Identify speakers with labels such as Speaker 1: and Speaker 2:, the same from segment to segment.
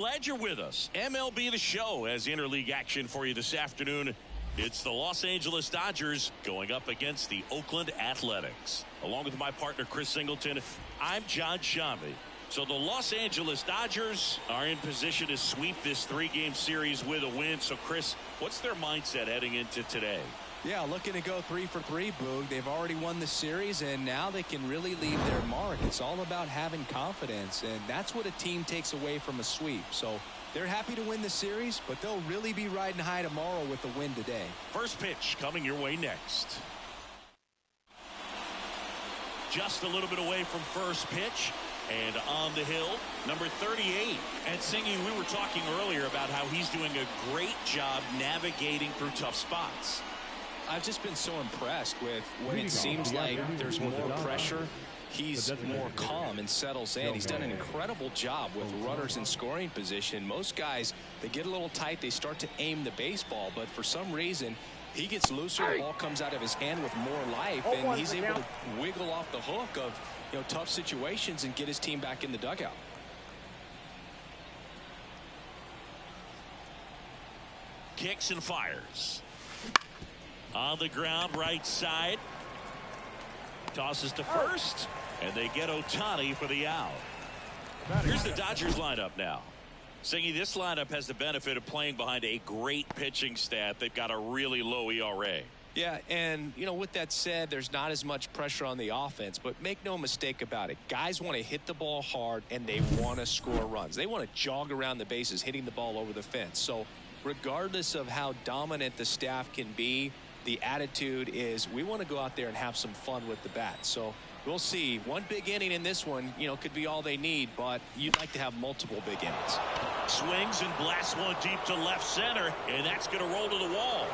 Speaker 1: Glad you're with us. MLB The Show has interleague action for you this afternoon. It's the Los Angeles Dodgers going up against the Oakland Athletics. Along with my partner, Chris Singleton, I'm John Shambi. So the Los Angeles Dodgers are in position to sweep this three-game series with a win. So, Chris, what's their mindset heading into today?
Speaker 2: Yeah, looking to go 3 for 3, Boog. They've already won the series, and now they can really leave their mark. It's all about having confidence, and that's what a team takes away from a sweep. So they're happy to win the series, but they'll really be riding high tomorrow with the win today.
Speaker 1: First pitch coming your way next. Just a little bit away from first pitch. And on the hill, number 38. And Singy, we were talking earlier about how he's doing a great job navigating through tough spots.
Speaker 2: I've just been so impressed with when it seems like there's more pressure. He's more calm and settles in. He's done an incredible job with runners in scoring position. Most guys, they get a little tight. They start to aim the baseball. But for some reason, he gets looser. The ball comes out of his hand with more life. And he's able to wiggle off the hook of tough situations and get his team back in the dugout.
Speaker 1: Kicks and fires. On the ground, right side. Tosses to first, and they get Ohtani for the out. Here's the Dodgers lineup now. Singy, this lineup has the benefit of playing behind a great pitching staff. They've got a really low ERA.
Speaker 2: Yeah, and, with that said, there's not as much pressure on the offense, but make no mistake about it. Guys want to hit the ball hard, and they want to score runs. They want to jog around the bases, hitting the ball over the fence. So regardless of how dominant the staff can be, the attitude is we want to go out there and have some fun with the bat. So we'll see. One big inning in this one, could be all they need, but you'd like to have multiple big innings.
Speaker 1: Swings and blasts one deep to left center, and that's going to roll to the wall.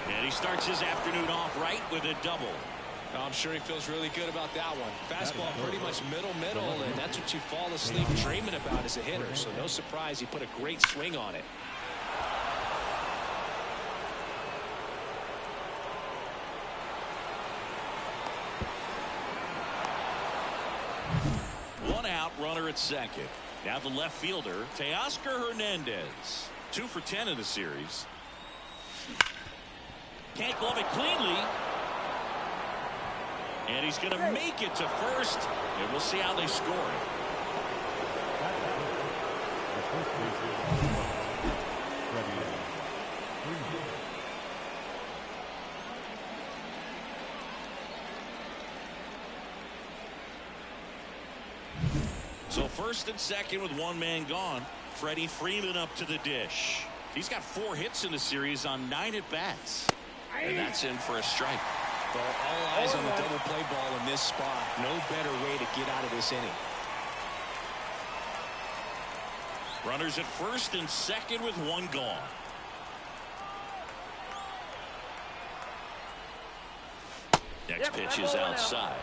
Speaker 1: And he starts his afternoon off right with a double.
Speaker 2: I'm sure he feels really good about that one. Fastball pretty much middle, and that's what you fall asleep dreaming about as a hitter. So no surprise he put a great swing on it.
Speaker 1: One out, runner at second. Now the left fielder, Teoscar Hernandez. 2 for 10 in the series. Can't glove it cleanly. And he's going to make it to first. And we'll see how they score it. So first and second with one man gone. Freddie Freeman up to the dish. He's got 4 hits in the series on 9 at-bats. And that's in for a strike.
Speaker 2: Well, all eyes on the double play ball in this spot. No better way to get out of this inning.
Speaker 1: Runners at first and second with one gone. Next pitch is outside.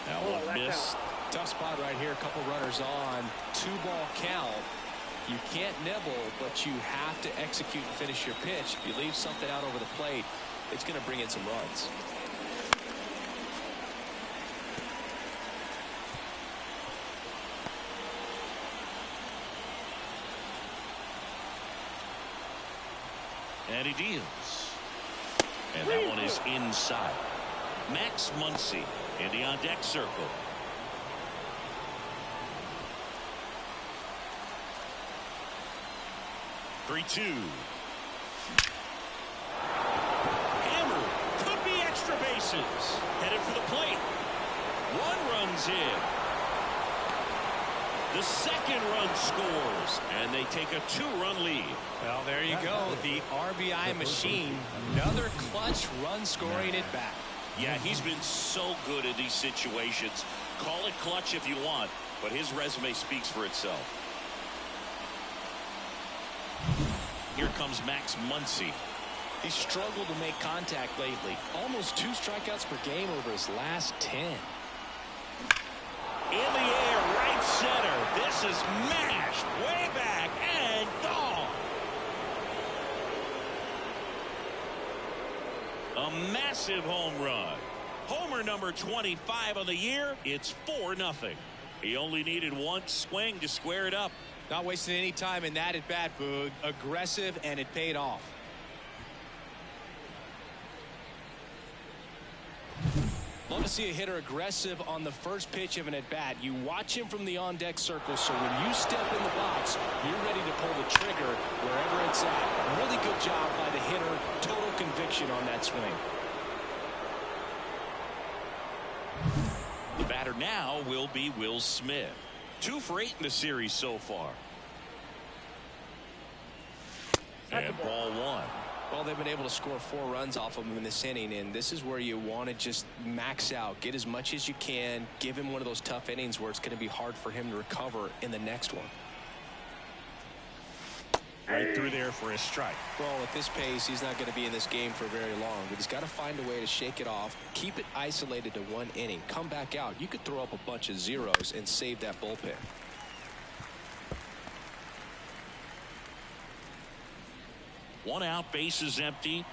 Speaker 1: That one missed.
Speaker 2: Tough spot right here. A couple runners on. 2-ball count. You can't nibble, but you have to execute and finish your pitch. If you leave something out over the plate, it's going to bring in some runs.
Speaker 1: And he deals. And that one is inside. Max Muncy in the on-deck circle. Three-two. Hammer could be extra bases. Headed for the plate. One runs in. The second run scores, and they take a 2-run lead.
Speaker 2: Well, there you go. The RBI machine. Another clutch run scoring at bat.
Speaker 1: Yeah, he's been so good in these situations. Call it clutch if you want, but his resume speaks for itself. Here comes Max Muncy.
Speaker 2: He's struggled to make contact lately. Almost 2 strikeouts per game over his last 10.
Speaker 1: In the air, right center. This is mashed way back and gone. A massive home run. Homer number 25 on the year. It's 4-0. He only needed one swing to square it up.
Speaker 2: Not wasting any time in that at bat, Boog. Aggressive, and it paid off. Love to see a hitter aggressive on the first pitch of an at-bat. You watch him from the on-deck circle, so when you step in the box, you're ready to pull the trigger wherever it's at. Really good job by the hitter. Total conviction on that swing.
Speaker 1: The batter now will be Will Smith. 2 for 8 in the series so far. And ball 1.
Speaker 2: Well, they've been able to score 4 runs off of him in this inning, and this is where you want to just max out, get as much as you can, give him one of those tough innings where it's going to be hard for him to recover in the next one.
Speaker 1: Right through there for a strike.
Speaker 2: Well, at this pace, he's not going to be in this game for very long, but he's got to find a way to shake it off, keep it isolated to 1 inning, come back out. You could throw up a bunch of zeros and save that bullpen.
Speaker 1: One out, bases empty.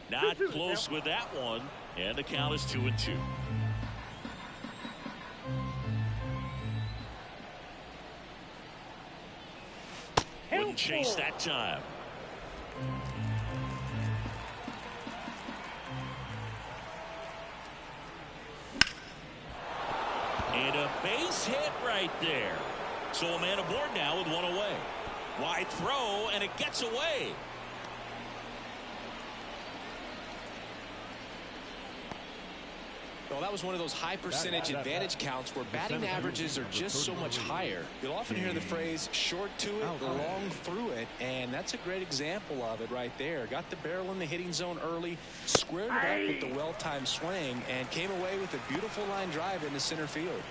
Speaker 1: Not close with that one, and the count is 2-2. Wouldn't chase that time. And a base hit right there. So a man aboard now with 1 away. Wide throw, and it gets away.
Speaker 2: Well, that was one of those high percentage advantage counts where batting averages are just so much higher. You'll often hear the phrase short to it, long through it, and that's a great example of it right there. Got the barrel in the hitting zone early, squared it up with the well-timed swing, and came away with a beautiful line drive into center field.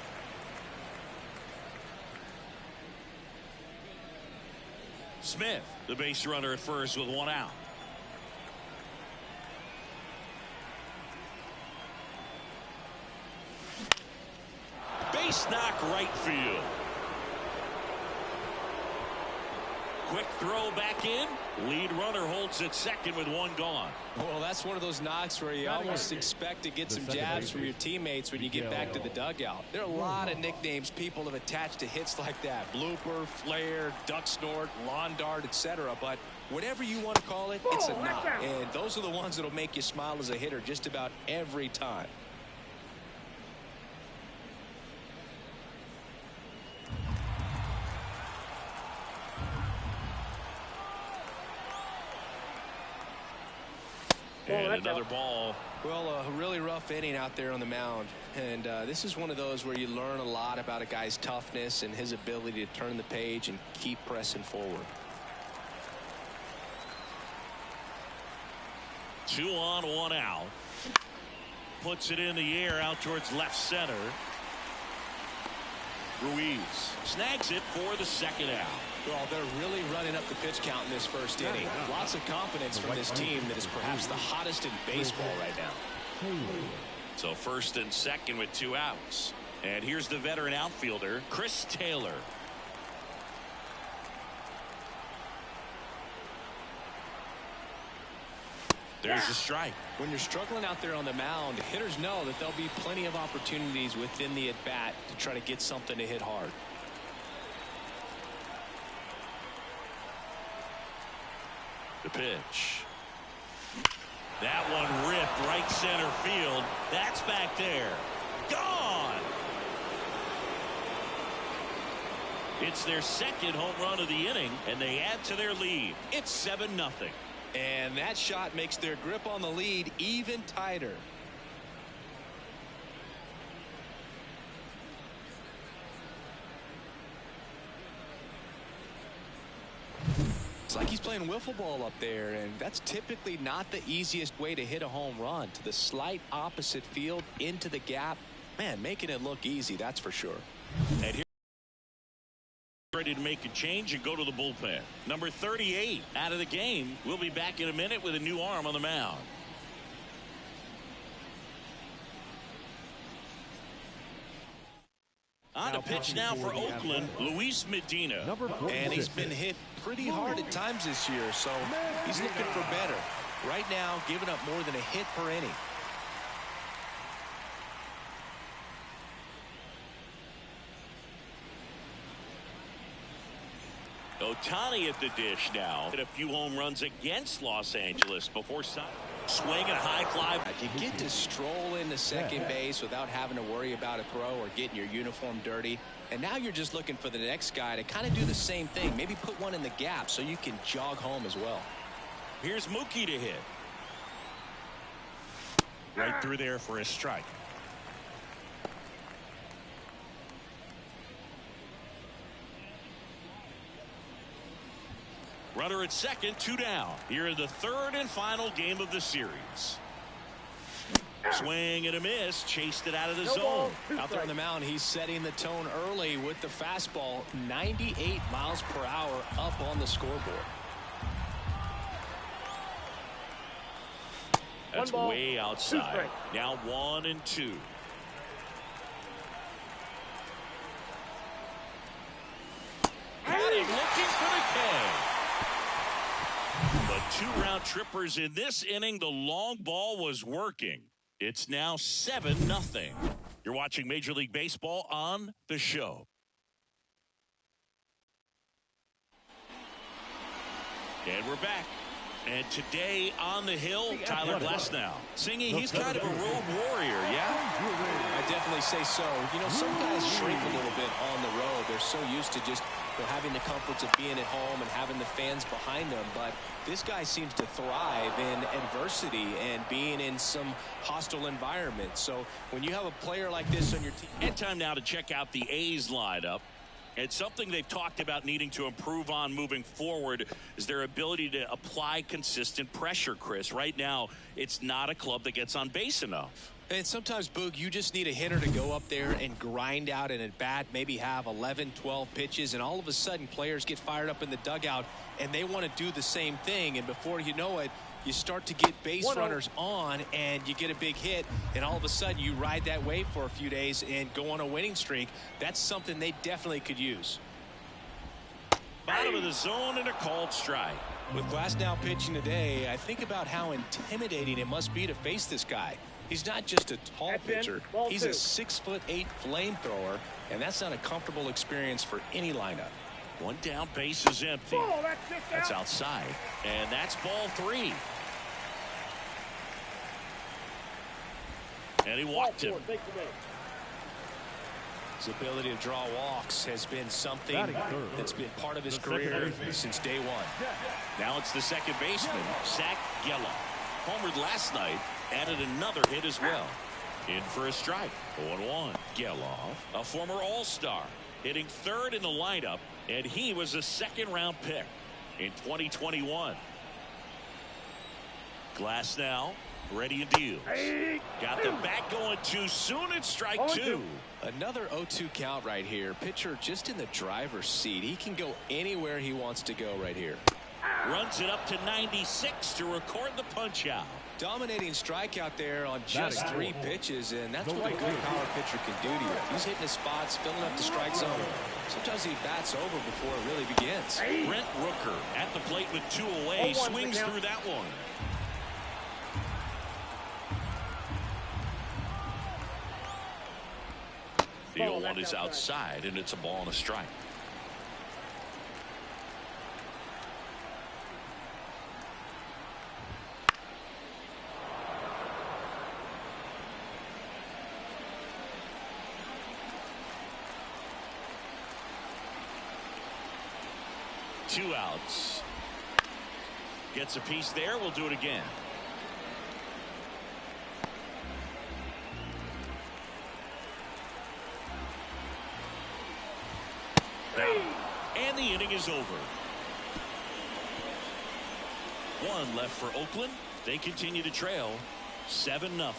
Speaker 1: Smith, the base runner at first with 1 out. Base knock right field. Quick throw back in. Lead runner holds at second with 1 gone.
Speaker 2: Well, that's one of those knocks where you almost expect to get some jabs from your teammates when you get back to the dugout. There are a lot of nicknames people have attached to hits like that. Blooper, flare, duck snort, lawn dart, etc. But whatever you want to call it, it's a knock. And those are the ones that'll make you smile as a hitter just about every time.
Speaker 1: And another ball.
Speaker 2: Well, a really rough inning out there on the mound. And this is one of those where you learn a lot about a guy's toughness and his ability to turn the page and keep pressing forward.
Speaker 1: 2 on, 1 out. Puts it in the air out towards left center. Ruiz snags it for the 2nd out.
Speaker 2: Well, they're really running up the pitch count in this first inning. Lots of confidence from this team that is perhaps the hottest in baseball right now.
Speaker 1: So 1st and 2nd with 2 outs. And here's the veteran outfielder, Chris Taylor. There's a strike.
Speaker 2: When you're struggling out there on the mound, hitters know that there'll be plenty of opportunities within the at-bat to try to get something to hit hard.
Speaker 1: The pitch. That one ripped right center field. That's back there. Gone. It's their 2nd home run of the inning, and they add to their lead. It's 7-0.
Speaker 2: And that shot makes their grip on the lead even tighter. It's like he's playing wiffle ball up there, and that's typically not the easiest way to hit a home run. To the slight opposite field, into the gap. Man, making it look easy, that's for sure.
Speaker 1: And here, ready to make a change and go to the bullpen. Number 38 out of the game. We'll be back in a minute with a new arm on the mound. On to pitch now for Oakland, Luis Medina.
Speaker 2: And he's been hit pretty hard at times this year, so he's looking for better. Right now, giving up more than a hit per inning.
Speaker 1: Ohtani at the dish now. Hit a few home runs against Los Angeles before swing and a high fly.
Speaker 2: You get to stroll into second base without having to worry about a throw or getting your uniform dirty. And now you're just looking for the next guy to kind of do the same thing. Maybe put one in the gap so you can jog home as well.
Speaker 1: Here's Mookie to hit. Right through there for a strike. Runner at second, 2 down. Here in the third and final game of the series. Swing and a miss, chased it out of the zone.
Speaker 2: Out there on the mound, he's setting the tone early with the fastball. 98 miles per hour up on the scoreboard.
Speaker 1: That's way outside. Now 1-2. Had him looking for the K. But 2 round trippers in this inning. The long ball was working. It's now 7-0. You're watching Major League Baseball on the show. And we're back. And today on the hill, Tyler Glasnow singing. He's kind of a road warrior, yeah?
Speaker 2: I definitely say so. You know, some guys shrink a little bit on the road. They're so used to just having the comforts of being at home and having the fans behind them. But this guy seems to thrive in adversity and being in some hostile environments. So when you have a player like this on your team.
Speaker 1: And time now to check out the A's lineup. It's something they've talked about needing to improve on moving forward is their ability to apply consistent pressure, Chris. Right now, it's not a club that gets on base enough.
Speaker 2: And sometimes, Boog, you just need a hitter to go up there and grind out an at-bat, maybe have 11, 12 pitches, and all of a sudden players get fired up in the dugout, and they want to do the same thing. And before you know it, you start to get base runners on, and you get a big hit, and all of a sudden you ride that wave for a few days and go on a winning streak. That's something they definitely could use.
Speaker 1: Bottom of the zone and a called strike.
Speaker 2: With Glasnow pitching today, I think about how intimidating it must be to face this guy. He's not just a tall pitcher. He's a 6'8" flamethrower, and that's not a comfortable experience for any lineup.
Speaker 1: 1 down, base is empty. That's outside, and that's ball 3. And he walked him.
Speaker 2: His ability to draw walks has been something that's been part of his career since day one.
Speaker 1: Now it's the second baseman, Zach Gelof. Homered last night, added another hit as well. In for a strike. 0-1. Gelof, a former All-Star, hitting third in the lineup, and he was a second-round pick in 2021. Glasnow ready to deal. Got the bat going too soon. It's strike 2.
Speaker 2: Another 0-2 count right here. Pitcher just in the driver's seat. He can go anywhere he wants to go right here.
Speaker 1: Runs it up to 96 to record the punch out.
Speaker 2: Dominating strikeout there on just 3 pitches, and that's what a good power pitcher can do to you. He's hitting his spots, filling up the strike zone. Sometimes he bats over before it really begins.
Speaker 1: Brent Rooker at the plate with 2 away, swings through that one. The 0-1 is outside, and it's a ball and a strike. Two outs. Gets a piece there. We'll do it again. And the inning is over. 1 left for Oakland. They continue to trail 7-0.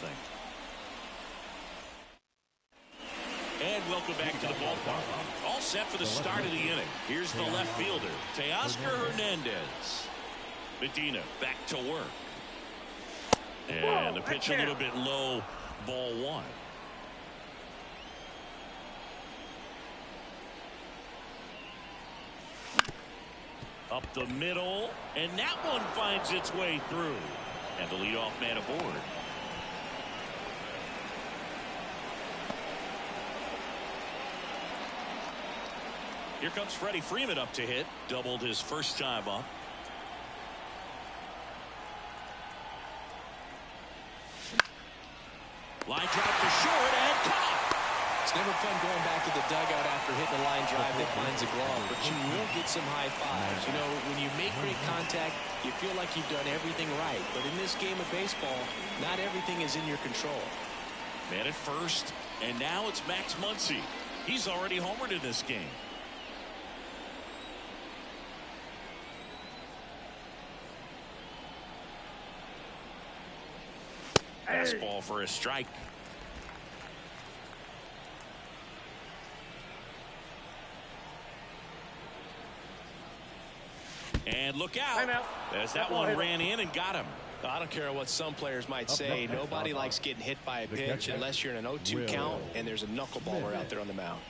Speaker 1: And welcome back to the ballpark. All set for the start of the inning. Here's the left fielder, Teoscar Hernandez. Medina back to work. And the pitch a little bit low, ball 1. Up the middle, and that one finds its way through. And the leadoff man aboard. Here comes Freddie Freeman up to hit. Doubled his first time up. Line drive to short and caught.
Speaker 2: It's never fun going back to the dugout after hitting a line drive that finds a glove, but you will get some high fives. You know, when you make great contact, you feel like you've done everything right. But in this game of baseball, not everything is in your control.
Speaker 1: Man at first, and now it's Max Muncy. He's already homered in this game. Fastball for a strike. And look out. As that one ran in and got him.
Speaker 2: I don't care what some players might say. Nobody likes getting hit by a pitch unless you're in an 0-2 count and there's a knuckleballer out there on the mound.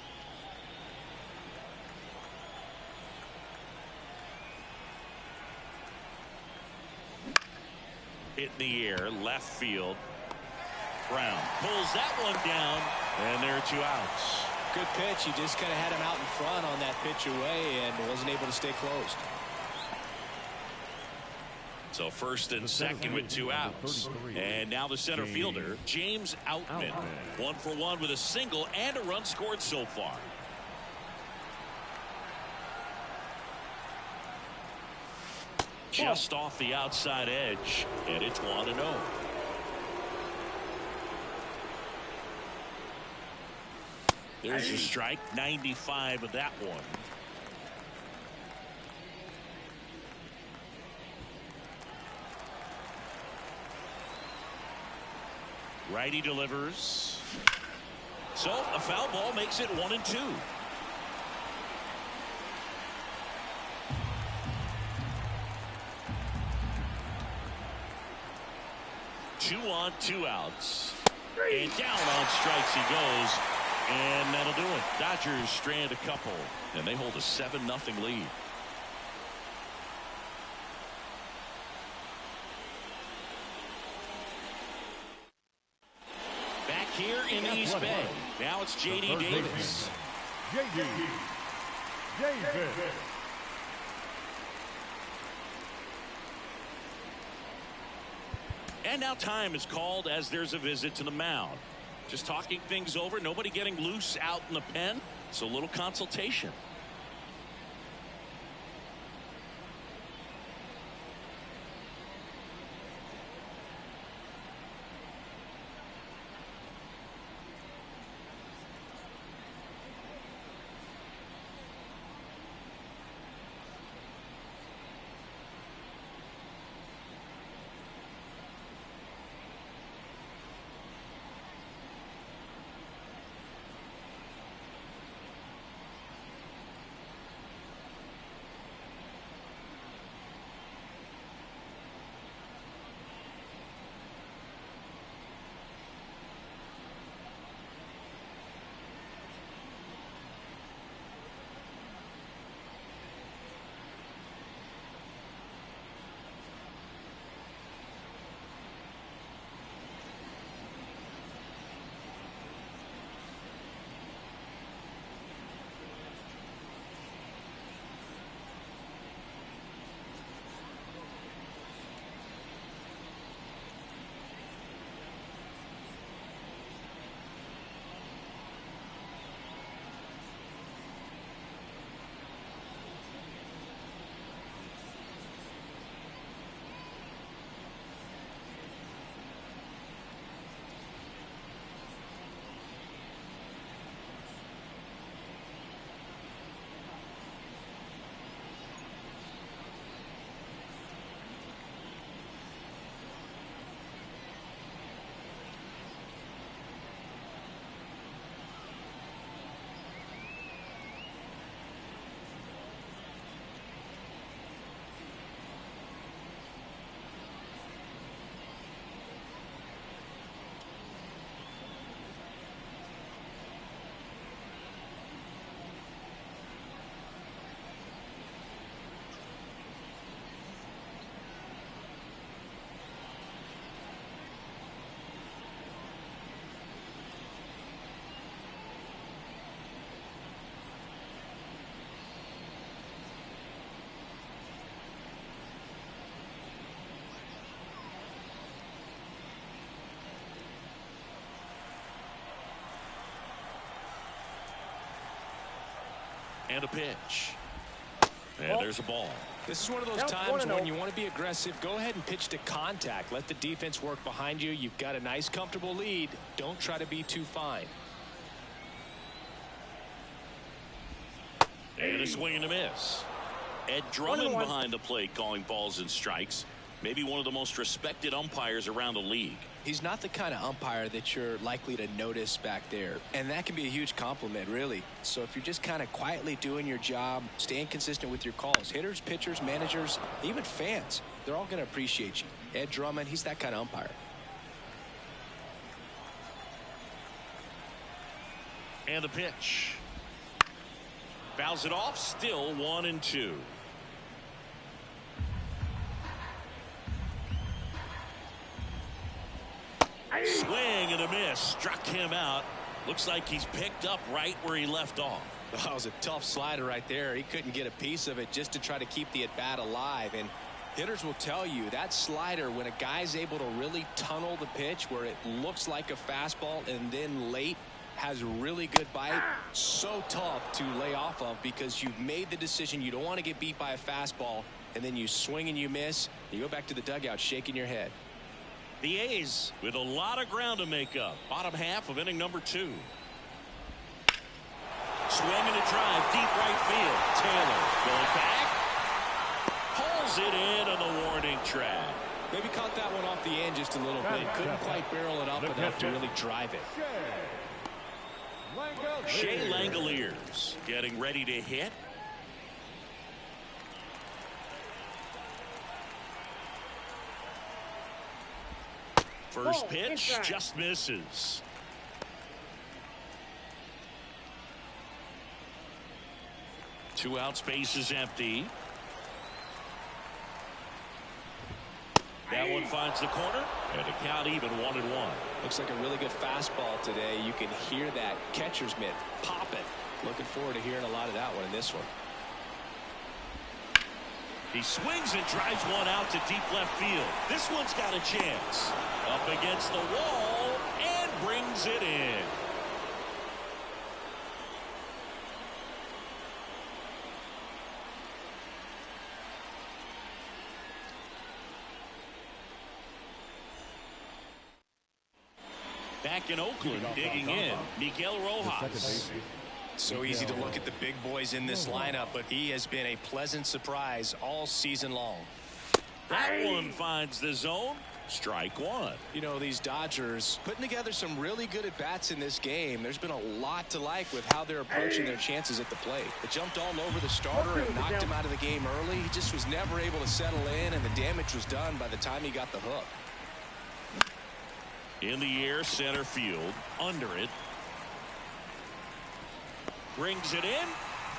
Speaker 1: Hit in the air, left field. Brown pulls that one down, and there are 2 outs.
Speaker 2: Good pitch. He just kind of had him out in front on that pitch away and wasn't able to stay closed.
Speaker 1: So first and second with 2 outs. And now the center fielder, James Outman. 1 for 1 with a single and a run scored so far. Just off the outside edge, and it's 1-0. There's a strike, 95 of that one. Righty delivers. So a foul ball makes it 1-2. 2 on, 2 outs. And down on strikes he goes. And that'll do it. Dodgers strand a couple. And they hold a 7-0 lead. Back here in East Bay. Now it's J.D. Davis.
Speaker 3: J.D. Davis.
Speaker 1: And now time is called as there's a visit to the mound. Just talking things over. Nobody getting loose out in the pen. So a little consultation. And a pitch. And there's a ball.
Speaker 2: This is one of those times when you want to be aggressive. Go ahead and pitch to contact. Let the defense work behind you. You've got a nice, comfortable lead. Don't try to be too fine.
Speaker 1: And a swing and a miss. Ed Drummond behind the plate calling balls and strikes. Maybe one of the most respected umpires around the league.
Speaker 2: He's not the kind of umpire that you're likely to notice back there. And that can be a huge compliment, really. So if you're just kind of quietly doing your job, staying consistent with your calls, hitters, pitchers, managers, even fans, they're all going to appreciate you. Ed Drummond, he's that kind of umpire.
Speaker 1: And the pitch. Fouls it off, still 1-2. Swing and a miss. Struck him out. Looks like he's picked up right where he left off.
Speaker 2: That was a tough slider right there. He couldn't get a piece of it just to try to keep the at-bat alive. And hitters will tell you that slider, when a guy's able to really tunnel the pitch where it looks like a fastball and then late has a really good bite, so tough to lay off of because you've made the decision you don't want to get beat by a fastball, and then you swing and you miss. You go back to the dugout shaking your head.
Speaker 1: The A's with a lot of ground to make up. Bottom half of inning number 2. Swing and a drive, deep right field. Taylor going back. Pulls it in on the warning track.
Speaker 2: Maybe caught that one off the end just a little bit. Couldn't quite barrel it up enough to really drive it.
Speaker 1: Shea Langoliers getting ready to hit. First pitch just misses. Two out, space is empty. That one finds the corner, and the count even 1-1.
Speaker 2: Looks like a really good fastball today. You can hear that catcher's mitt pop it. Looking forward to hearing a lot of that one in this one.
Speaker 1: He swings and drives one out to deep left field. This one's got a chance. Up against the wall and brings it in. Back in Oakland, digging in, Miguel Rojas.
Speaker 2: So easy to look at the big boys in this lineup, but he has been a pleasant surprise all season long.
Speaker 1: That one finds the zone. Strike one.
Speaker 2: You know, these Dodgers putting together some really good at-bats in this game. There's been a lot to like with how they're approaching their chances at the plate. They jumped all over the starter and knocked him out of the game early. He just was never able to settle in, and the damage was done by the time he got the hook.
Speaker 1: In the air, center field, under it. Brings it in,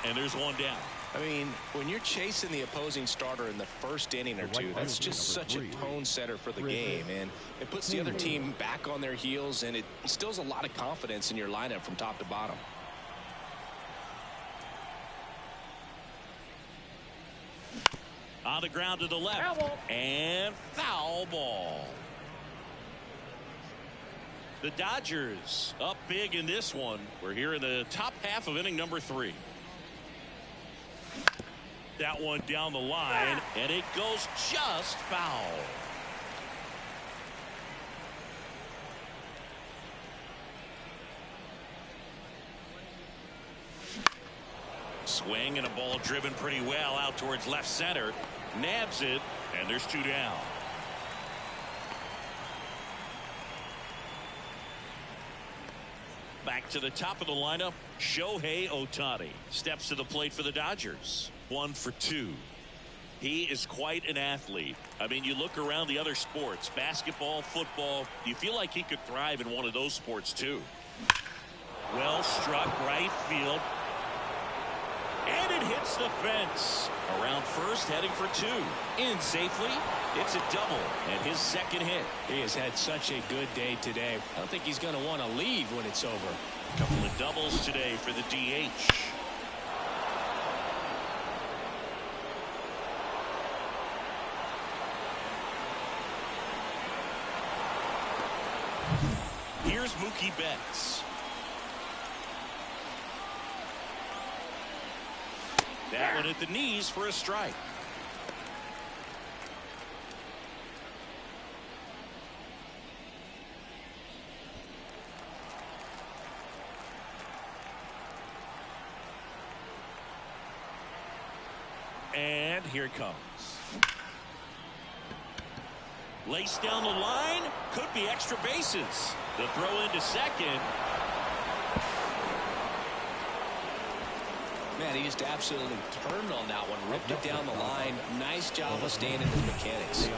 Speaker 1: and there's one down.
Speaker 2: I mean, when you're chasing the opposing starter in the first inning or two, that's just such a tone setter for the game, and it puts the other team back on their heels, and it instills a lot of confidence in your lineup from top to bottom.
Speaker 1: On the ground to the left, and foul ball. The Dodgers up big in this one. We're here in the top half of inning number 3. That one down the line, and it goes just foul. Swing and a ball driven pretty well out towards left center. Nabs it, and there's 2 down. Back to the top of the lineup, Shohei Ohtani steps to the plate for the Dodgers. 1 for 2. He is quite an athlete. I mean, you look around the other sports, basketball, football, you feel like he could thrive in one of those sports too. Well struck right field. And it hits the fence. Around first, heading for 2. In safely. It's a double and his second hit.
Speaker 2: He has had such a good day today. I don't think he's going to want to leave when it's over.
Speaker 1: A couple of doubles today for the DH. Here's Mookie Betts. That one at the knees for a strike. And here it comes. Laced down the line. Could be extra bases. The throw into second.
Speaker 2: Man, he just absolutely turned on that one. Ripped it down the line. Nice job of staying in his mechanics.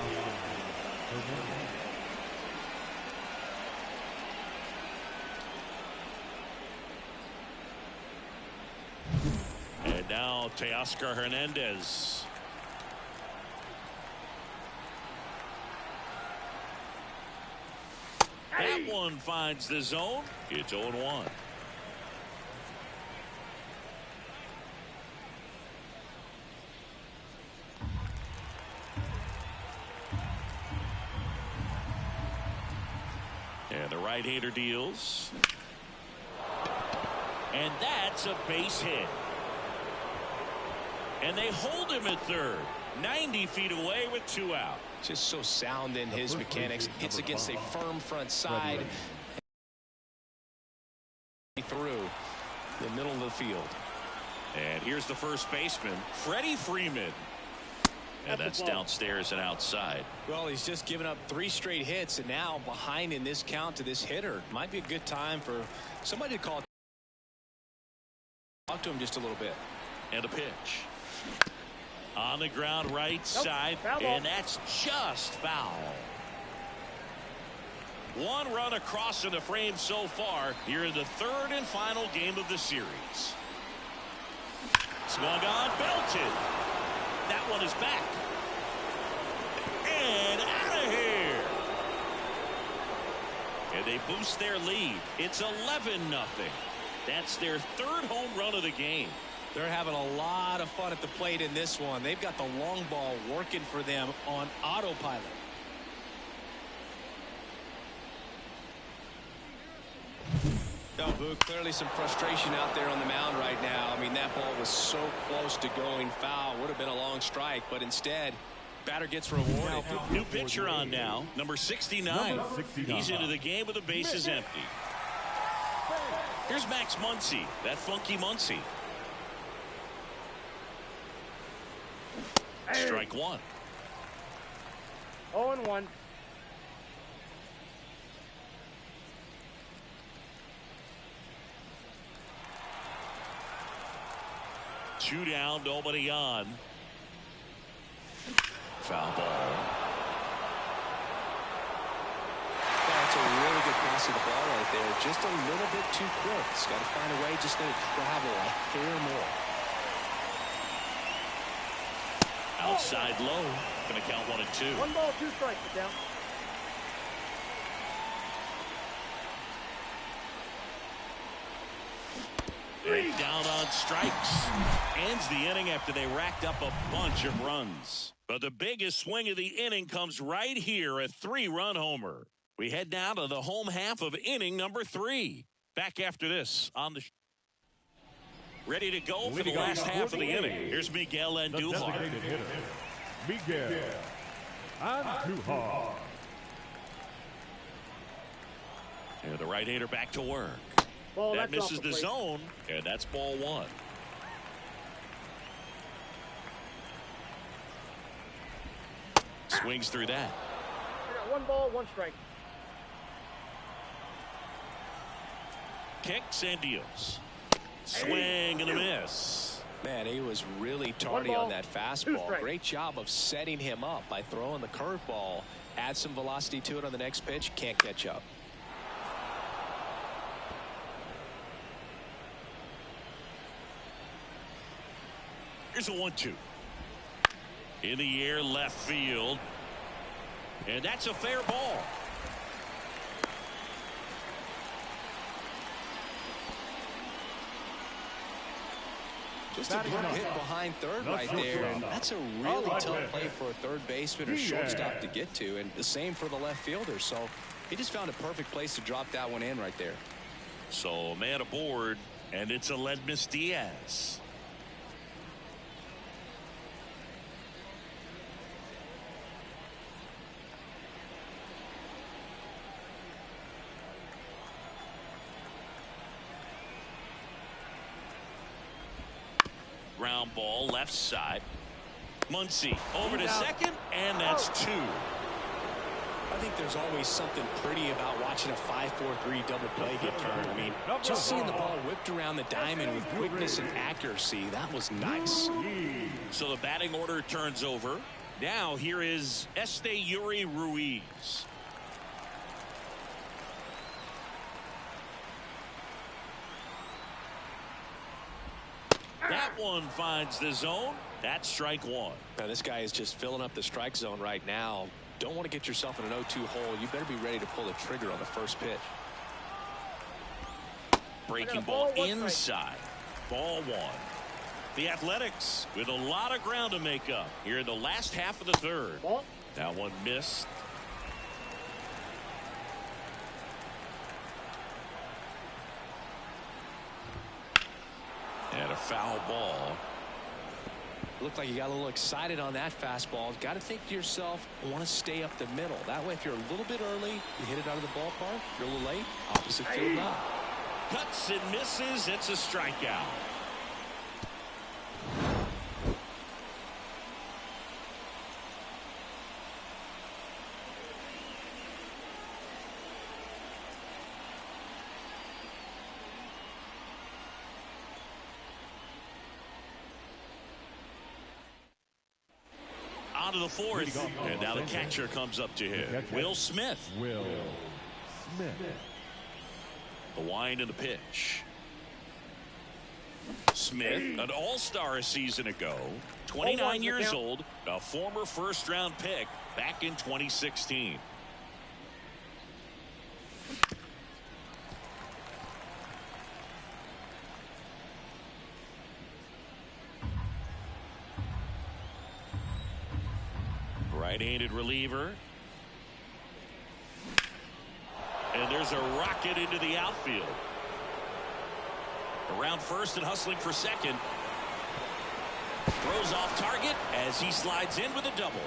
Speaker 1: And now Teoscar Hernandez. That one finds the zone. It's 0-1. And the right-hander deals. And that's a base hit. And they hold him at third. 90 feet away with 2 out.
Speaker 2: Just so sound in his mechanics. Hits against a firm front side. Through the middle of the field.
Speaker 1: And here's the first baseman, Freddie Freeman. And that's downstairs and outside.
Speaker 2: Well, he's just given up 3 straight hits, and now behind in this count to this hitter. Might be a good time for somebody to talk to him just a little bit.
Speaker 1: And a pitch. On the ground right side, and that's just foul. 1 run across in the frame so far here in the 3rd and final game of the series. Swung on, belted. That one is back. And out of here. And they boost their lead. It's 11-0. That's their 3rd home run of the game.
Speaker 2: They're having a lot of fun at the plate in this one. They've got the long ball working for them on autopilot. No, Boo, clearly some frustration out there on the mound right now. I mean, that ball was so close to going foul. Would have been a long strike, but instead, batter gets rewarded.
Speaker 1: New pitcher on now, number 69. He's into the game with the bases empty. Here's Max Muncy, that funky Muncy. Strike 1.
Speaker 4: 0-1.
Speaker 1: Two down, nobody on. Foul ball.
Speaker 2: That's a really good pass of the ball right there. Just a little bit too quick. He's got to find a way just to travel a hair more.
Speaker 1: Outside low. Going to count 1 and 2.
Speaker 4: 1 ball, 2 strikes. Get down.
Speaker 1: Right down on strikes. Ends the inning after they racked up a bunch of runs. But the biggest swing of the inning comes right here, a 3-run homer. We head now to the home half of inning number 3. Back after this on the ready to go for the last half of the inning. Here's Miguel Andujar.
Speaker 3: Miguel Andujar.
Speaker 1: And the right-hander back to work.
Speaker 4: Ball,
Speaker 1: that
Speaker 4: that's
Speaker 1: misses the zone, and that's ball 1. Swings through that.
Speaker 4: I got 1 ball, 1 strike.
Speaker 1: Kicks and deals. Swing and a miss.
Speaker 2: Man, he was really tardy on that fastball. Great job of setting him up by throwing the curveball. Add some velocity to it on the next pitch. Can't catch up.
Speaker 1: Here's a 1-2. In the air, left field. And that's a fair ball.
Speaker 2: Just a good hit behind third right there. And that's a really tough play for a third baseman or shortstop to get to. And the same for the left fielder. So he just found a perfect place to drop that one in right there.
Speaker 1: So a man aboard, and it's Aledmys Diaz. Ground ball left side. Muncy over to second, and that's 2.
Speaker 2: I think there's always something pretty about watching a 5-4-3 double play get turned. I mean, just seeing the ball whipped around the diamond with quickness and accuracy, that was nice.
Speaker 1: So the batting order turns over. Now here is Esteury Ruiz. That one finds the zone. That's strike 1.
Speaker 2: Now this guy is just filling up the strike zone right now. Don't want to get yourself in an 0-2 hole. You better be ready to pull the trigger on the first pitch.
Speaker 1: Breaking ball inside. Ball 1. The Athletics with a lot of ground to make up here in the last half of the third.
Speaker 4: Ball.
Speaker 1: That one missed. And a foul ball.
Speaker 2: Looked like you got a little excited on that fastball. Got to think to yourself, I want to stay up the middle. That way, if you're a little bit early, you hit it out of the ballpark. You're a little late, opposite field not.
Speaker 1: Cuts and misses. It's a strikeout. On to the fourth, and now the catcher comes up to him. Will Smith.
Speaker 3: Will Smith.
Speaker 1: The wind and the pitch. Smith, an all-star a season ago, 29 years old, a former first-round pick back in 2016. Right-handed reliever. And there's a rocket into the outfield. Around first and hustling for second. Throws off target as he slides in with a double.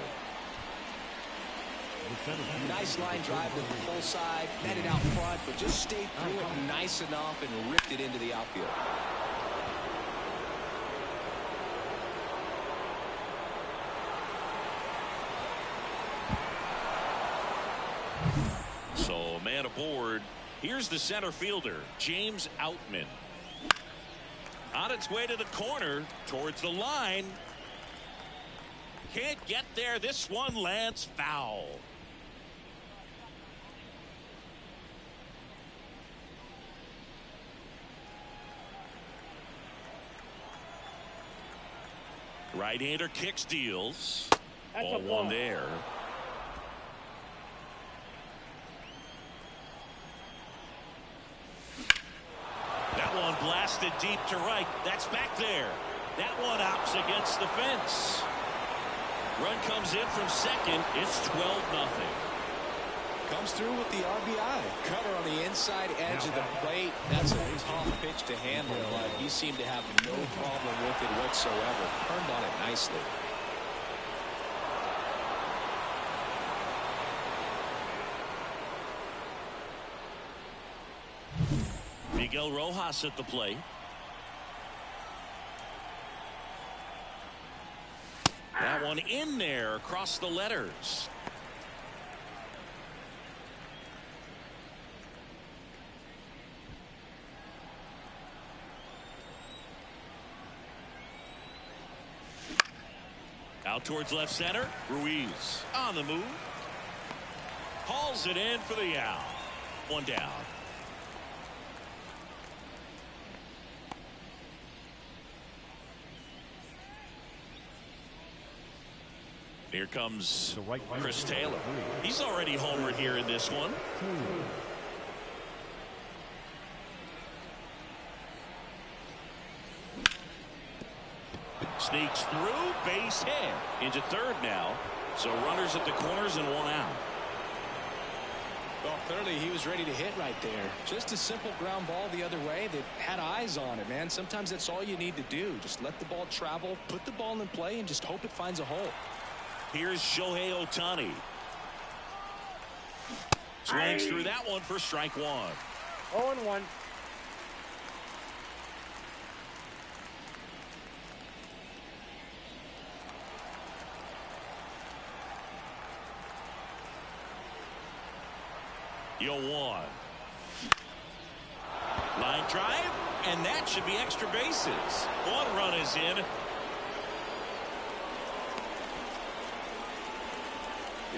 Speaker 2: Nice line drive to the pull side, met it out front, but just stayed through it nice enough and ripped it into the outfield.
Speaker 1: So man aboard. Here's the center fielder, James Outman. On its way to the corner, towards the line. Can't get there. This one lands foul. Right-hander kicks, deals. Ball one there. That one blasted deep to right. That's back there. That one opts against the fence. Run comes in from second. It's 12-0.
Speaker 2: Comes through with the RBI. Cutter on the inside edge of the plate. That's a tough pitch to handle, but he seemed to have no problem with it whatsoever. Turned on it nicely.
Speaker 1: Miguel Rojas at the plate. That one in there across the letters. Out towards left center. Ruiz on the move. Hauls it in for the out. One down. Here comes Chris Taylor. He's already homered here in this one. Sneaks through, base hit. Into third now. So runners at the corners and one out.
Speaker 2: Well, clearly he was ready to hit right there. Just a simple ground ball the other way that had eyes on it, man. Sometimes that's all you need to do. Just let the ball travel, put the ball in play, and just hope it finds a hole.
Speaker 1: Here's Shohei Ohtani. Swings through that one for strike one.
Speaker 4: 0-1.
Speaker 1: 0-1. Line drive, and that should be extra bases. One run is in.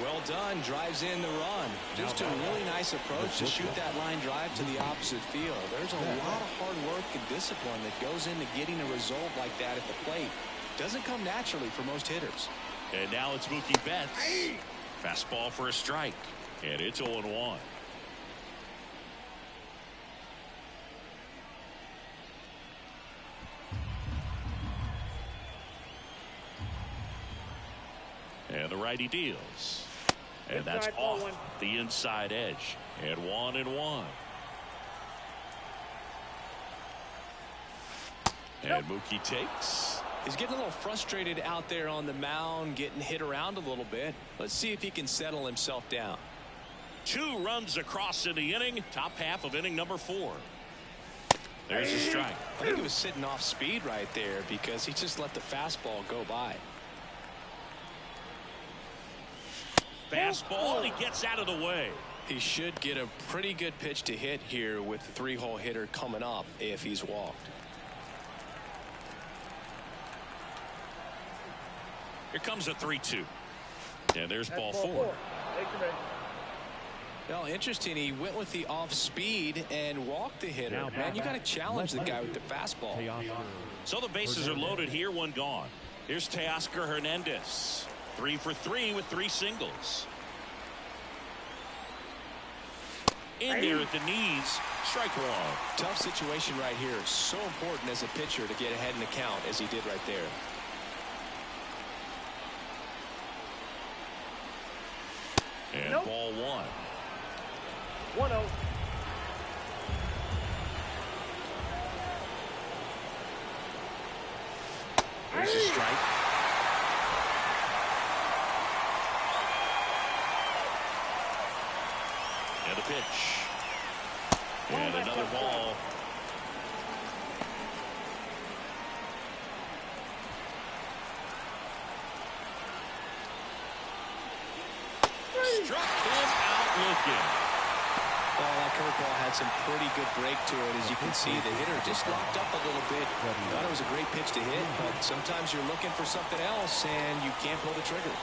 Speaker 2: Well done. Drives in the run. Just a really nice approach to shoot that line drive to the opposite field. There's a lot of hard work and discipline that goes into getting a result like that at the plate. Doesn't come naturally for most hitters.
Speaker 1: And now it's Mookie Betts. Fastball for a strike. And it's 0-1. And the righty deals. And that's off the inside edge. And 1-1. And Mookie takes.
Speaker 2: He's getting a little frustrated out there on the mound, getting hit around a little bit. Let's see if he can settle himself down.
Speaker 1: 2 runs across in the inning. Top half of inning number 4. There's a strike.
Speaker 2: I think he was sitting off speed right there because he just let the fastball go by.
Speaker 1: Fastball, and he gets out of the way.
Speaker 2: He should get a pretty good pitch to hit here with the 3-hole hitter coming up if he's walked.
Speaker 1: Here comes a 3-2. And there's ball 4.
Speaker 2: Well, interesting. He went with the off speed and walked the hitter. Man, you got to challenge the guy with the fastball.
Speaker 1: So the bases are loaded here, 1 gone. Here's Teoscar Hernandez. 3 for 3 with 3 singles. In there at the knees, strike 1.
Speaker 2: Tough situation right here. So important as a pitcher to get ahead in the count as he did right there.
Speaker 1: And ball 1.
Speaker 4: 1-0.
Speaker 1: There's a strike. And a pitch. And another ball. Struck him out looking.
Speaker 2: Well, that curveball had some pretty good break to it. As you can see, the hitter just locked up a little bit. Thought it was a great pitch to hit, but sometimes you're looking for something else and you can't pull the trigger.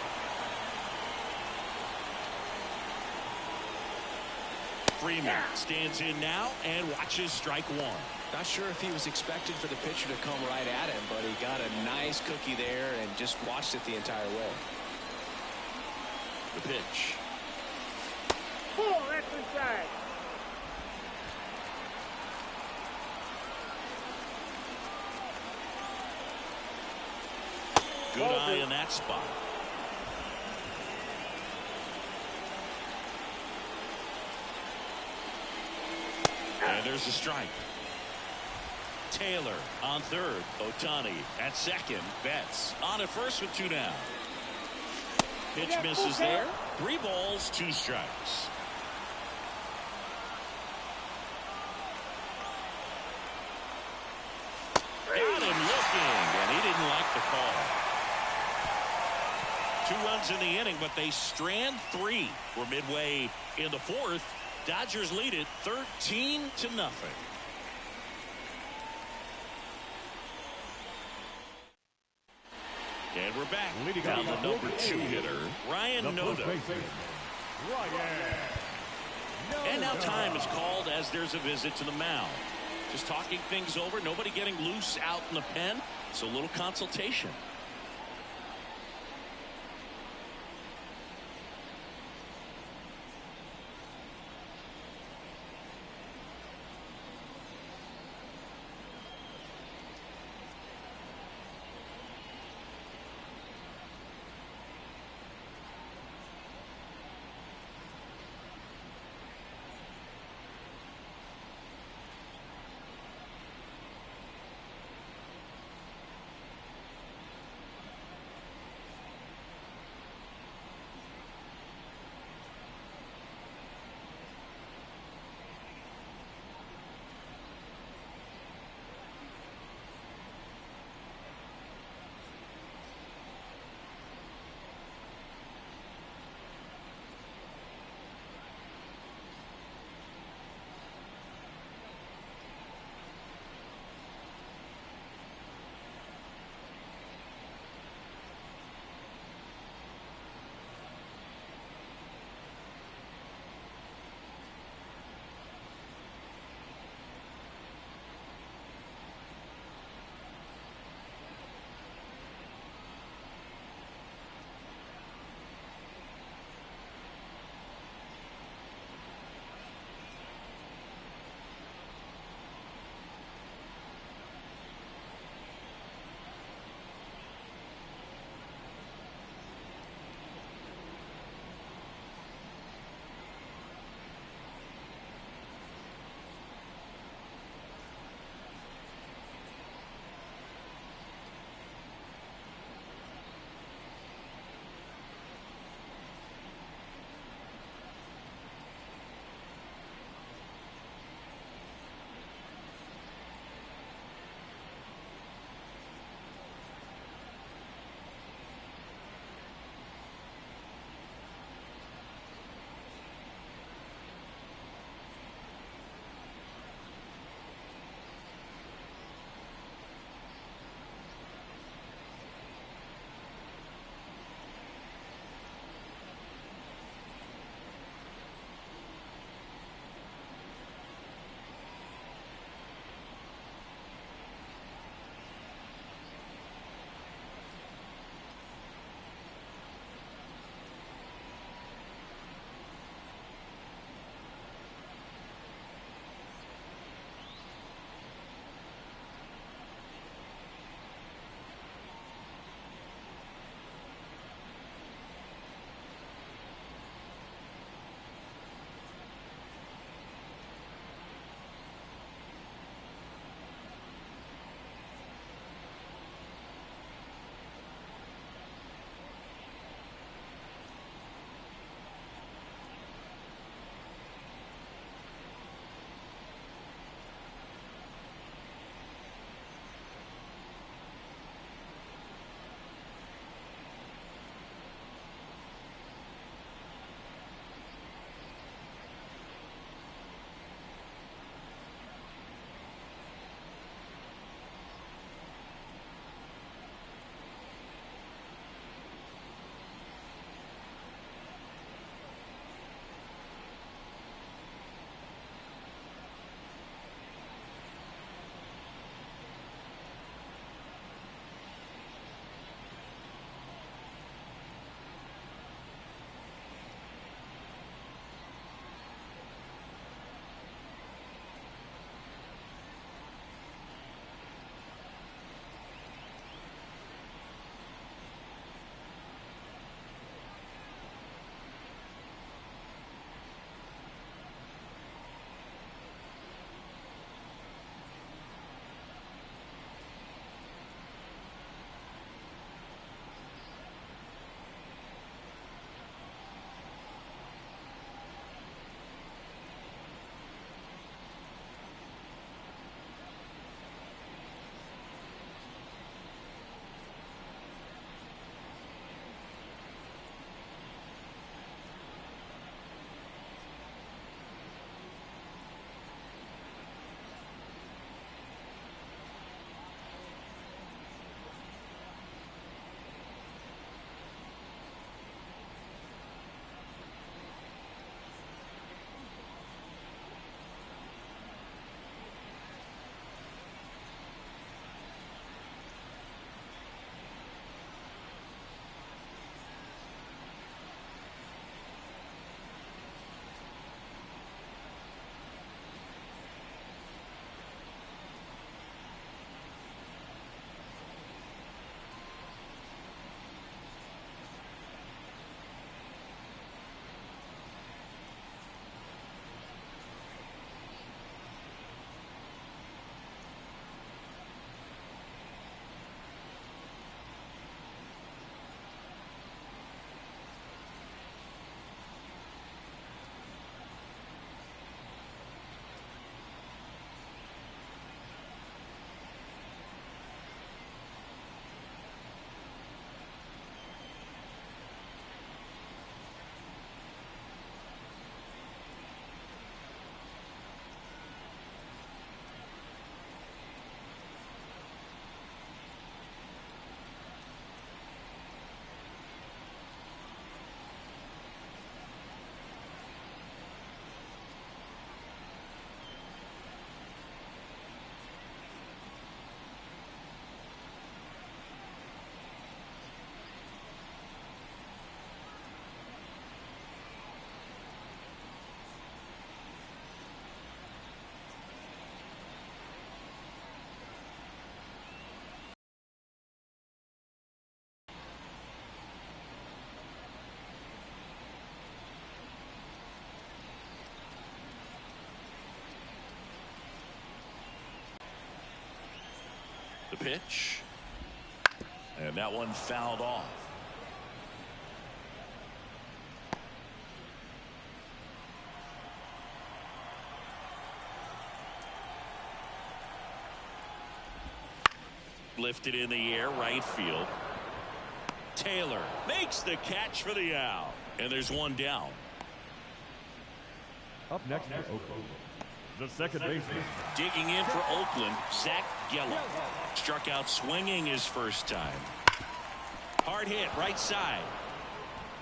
Speaker 1: Freeman stands in now and watches strike 1.
Speaker 2: Not sure if he was expected for the pitcher to come right at him, but he got a nice cookie there and just watched it the entire way.
Speaker 1: The pitch.
Speaker 4: Oh, that's inside.
Speaker 1: Good eye in that spot. And there's a strike. Taylor on third. Ohtani at second. Betts on at first with 2 down. Pitch misses there. 3 balls, 2 strikes. Got him looking, and he didn't like the call. 2 runs in the inning, but they strand 3. We're midway in the 4th. Dodgers lead it 13-0. And we're back. Down the number 2 hitter, Ryan Noda. And now time is called as there's a visit to the mound. Just talking things over. Nobody getting loose out in the pen. So a little consultation. pitch. And that one fouled off. Lifted in the air, right field. Taylor makes the catch for the out. And there's one down.
Speaker 3: Up next for Oakland, the second baseman.
Speaker 1: Digging in for Oakland, Zach Gallo. Struck out swinging his first time. Hard hit, right side.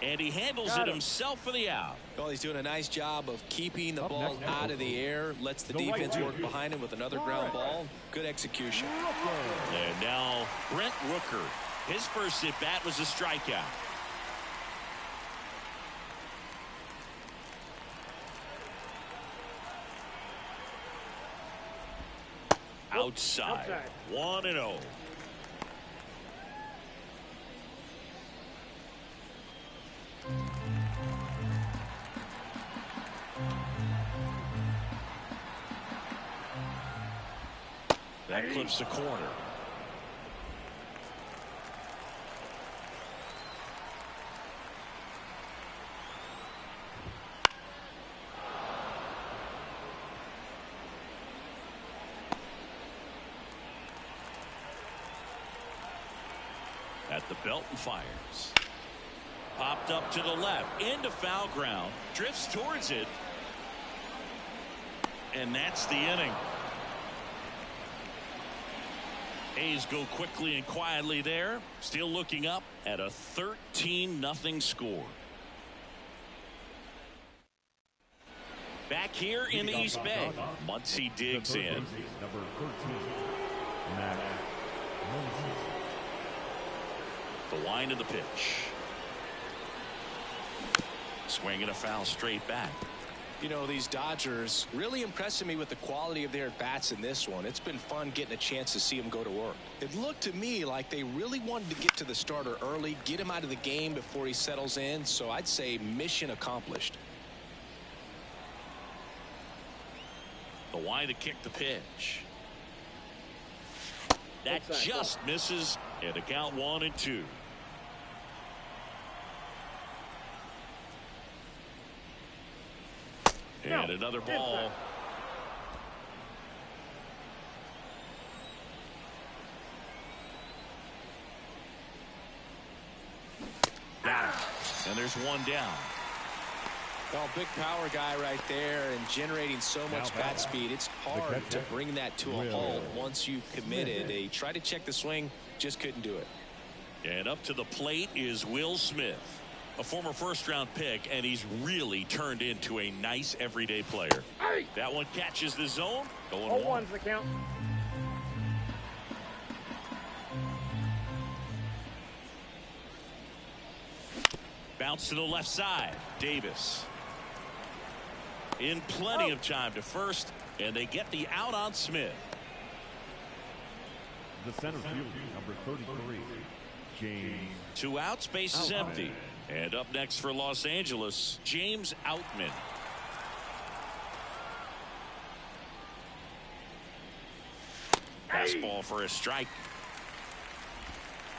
Speaker 1: And he handles it himself for the out.
Speaker 2: Well, he's doing a nice job of keeping the ball out of the air. Lets the defense work behind him with another ground ball. Good execution.
Speaker 1: And now Brent Rooker. His first at-bat was a strikeout. Outside. 1-0. That clips the corner. At the belt and fires. Popped up to the left into foul ground, drifts towards it, and that's the inning. A's go quickly and quietly there, still looking up at a 13-0 score. Back here in the East Bay, Muncy digs in.
Speaker 3: Number 13, Matt Muncy.
Speaker 1: The wind of the pitch. Swinging a foul straight back.
Speaker 2: You know, these Dodgers really impressing me with the quality of their at-bats in this one. It's been fun getting a chance to see them go to work. It looked to me like they really wanted to get to the starter early, get him out of the game before he settles in. So I'd say mission accomplished.
Speaker 1: The wind to kick the pitch. That just misses, and the count 1-2. And another ball. Got him. And there's one down.
Speaker 2: Well, big power guy right there and generating so much bat speed. It's hard to bring that to a halt once you've committed. They tried to check the swing, just couldn't do it.
Speaker 1: And up to the plate is Will Smith, a former first-round pick, and he's really turned into a nice everyday player. That one catches the zone. Going
Speaker 4: 0-1's the count.
Speaker 1: Bounce to the left side. Davis in plenty of time to first, and they get the out on Smith.
Speaker 3: The center fielder, number 33, James.
Speaker 1: 2 outs, base is empty. And up next for Los Angeles, James Outman. Fastball for a strike.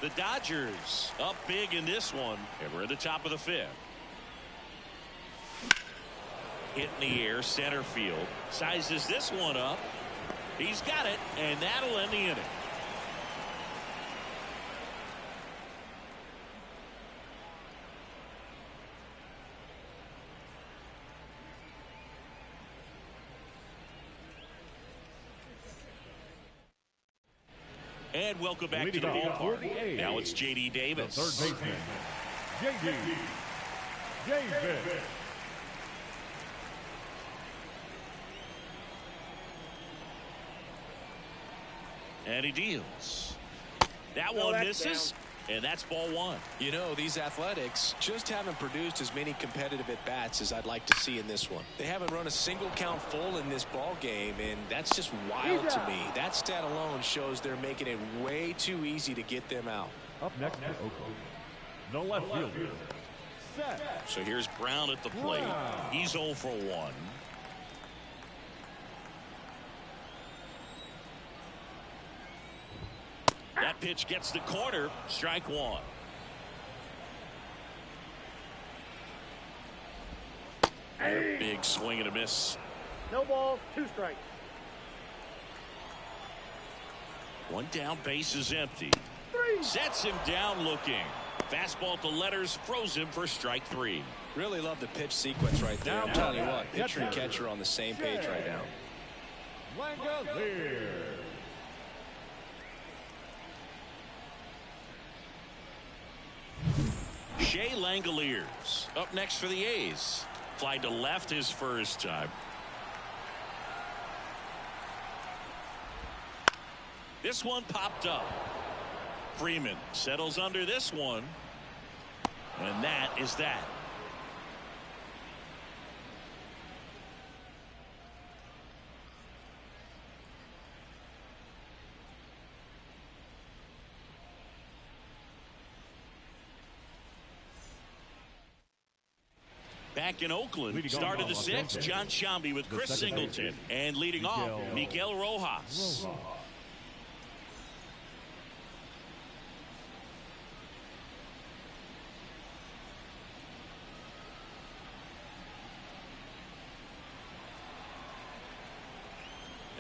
Speaker 1: The Dodgers up big in this one, and we're at the top of the 5th. Hit in the air, center field. Sizes this one up. He's got it, and that'll end the inning. And welcome back to the ballpark. Now it's J.D. Davis.
Speaker 3: The third baseman, J.D. Davis.
Speaker 1: And he deals. That one misses, and that's ball 1.
Speaker 2: You know, these Athletics just haven't produced as many competitive at-bats as I'd like to see in this one. They haven't run a single count full in this ball game, and that's just wild to me. That stat alone shows they're making it way too easy to get them out.
Speaker 3: Up next for Oakland, the left fielder, Seth.
Speaker 1: So here's Brown at the plate. He's 0 for 1. Pitch gets the corner. Strike one. Big swing and a miss.
Speaker 4: No balls, 2 strikes.
Speaker 1: One down, base is empty.
Speaker 4: 3.
Speaker 1: Sets him down looking. Fastball to letters, throws him for strike 3.
Speaker 2: Really love the pitch sequence right there. I'm telling you what, pitcher and catcher are on the same page right now.
Speaker 3: Langeliers.
Speaker 1: Shea Langeliers up next for the A's. Fly to left his first time. This one popped up. Freeman settles under this one. And that is that. Back in Oakland, start of the 6th, John Sciambi with Chris Singleton. And leading off, Miguel Rojas.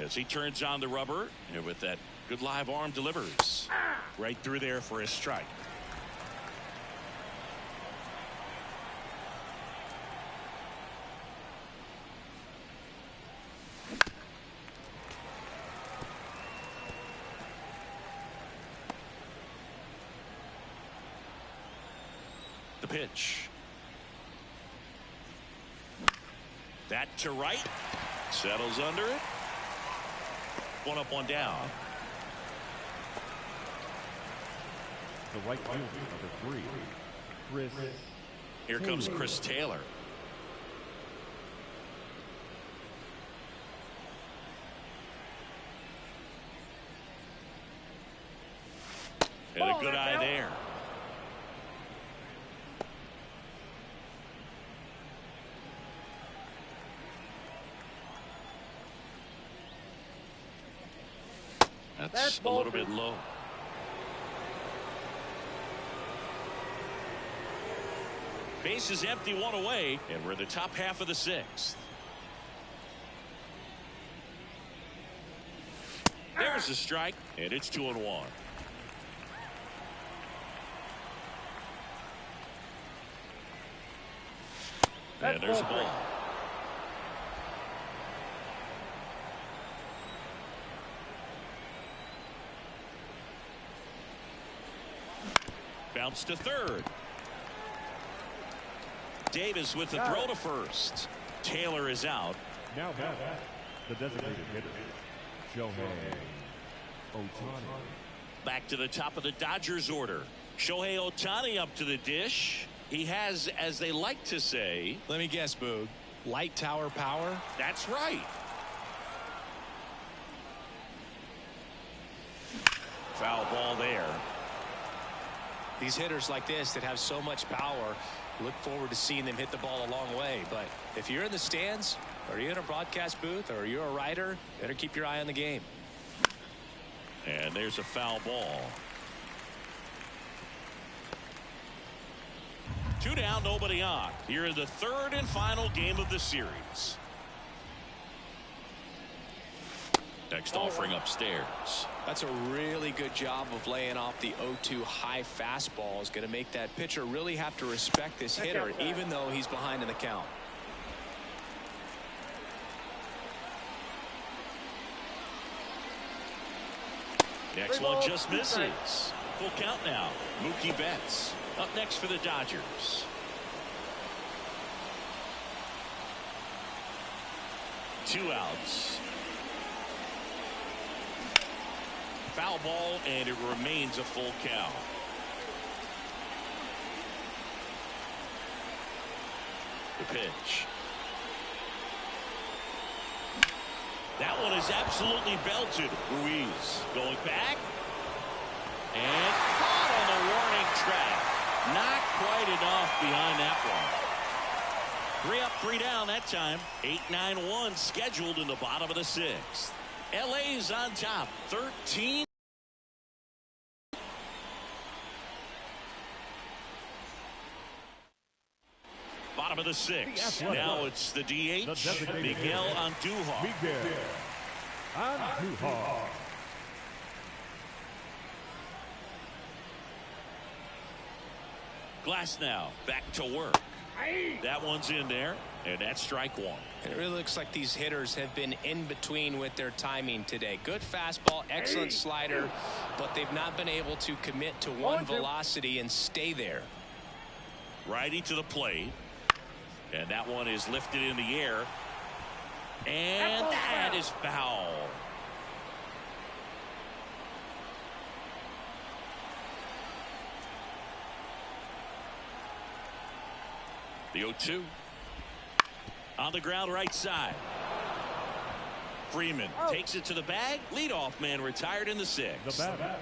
Speaker 1: As he turns on the rubber, and with that good live arm delivers. Right through there for a strike. The pitch. That to right. Settles under it. One up, one down.
Speaker 3: The right fielder, number 3, Chris.
Speaker 1: Here comes Chris Taylor. And a good eye there. That's a little bit low. Base is empty, one away, and we're in the top half of the 6th. There's a strike, and it's 2-1. And there's a ball. Bounce to third. Davis with the throw to first. Taylor is out.
Speaker 3: Now the designated hitter, Shohei Ohtani.
Speaker 1: Back to the top of the Dodgers order. Shohei Ohtani up to the dish. He has, as they like to say,
Speaker 2: let me guess, Boog, light tower power.
Speaker 1: That's right. Foul ball there.
Speaker 2: These hitters like this that have so much power, look forward to seeing them hit the ball a long way. But if you're in the stands, or you're in a broadcast booth, or you're a writer, better keep your eye on the game.
Speaker 1: And there's a foul ball. 2 down, nobody on. Here in the 3rd and final game of the series. Next offering upstairs.
Speaker 2: That's a really good job of laying off the 0-2 high fastball. Is going to make that pitcher really have to respect this hitter, even though he's behind in the count.
Speaker 1: Next one just misses. Full count now. Mookie Betts up next for the Dodgers. Two outs. Foul ball, and it remains a full count. The pitch. That one is absolutely belted. Ruiz going back. And caught on the warning track. Not quite enough behind that one. 3 up, 3 down that time. 8-9-1 scheduled in the bottom of the 6th. LA's on top, 13-2. bottom of the sixth.
Speaker 3: Athletic.
Speaker 1: Now it's the DH, Miguel Andujar.
Speaker 3: Miguel Andujar.
Speaker 1: Glass now back to work. That one's in there, and that's strike one.
Speaker 2: It really looks like these hitters have been in between with their timing today. Good fastball, excellent slider, but they've not been able to commit to one velocity and stay there.
Speaker 1: Righty to the plate, and that one is lifted in the air, and that is foul. The 0-2 on the ground right side. Freeman takes it to the bag. Leadoff man retired in the sixth.
Speaker 3: The batter,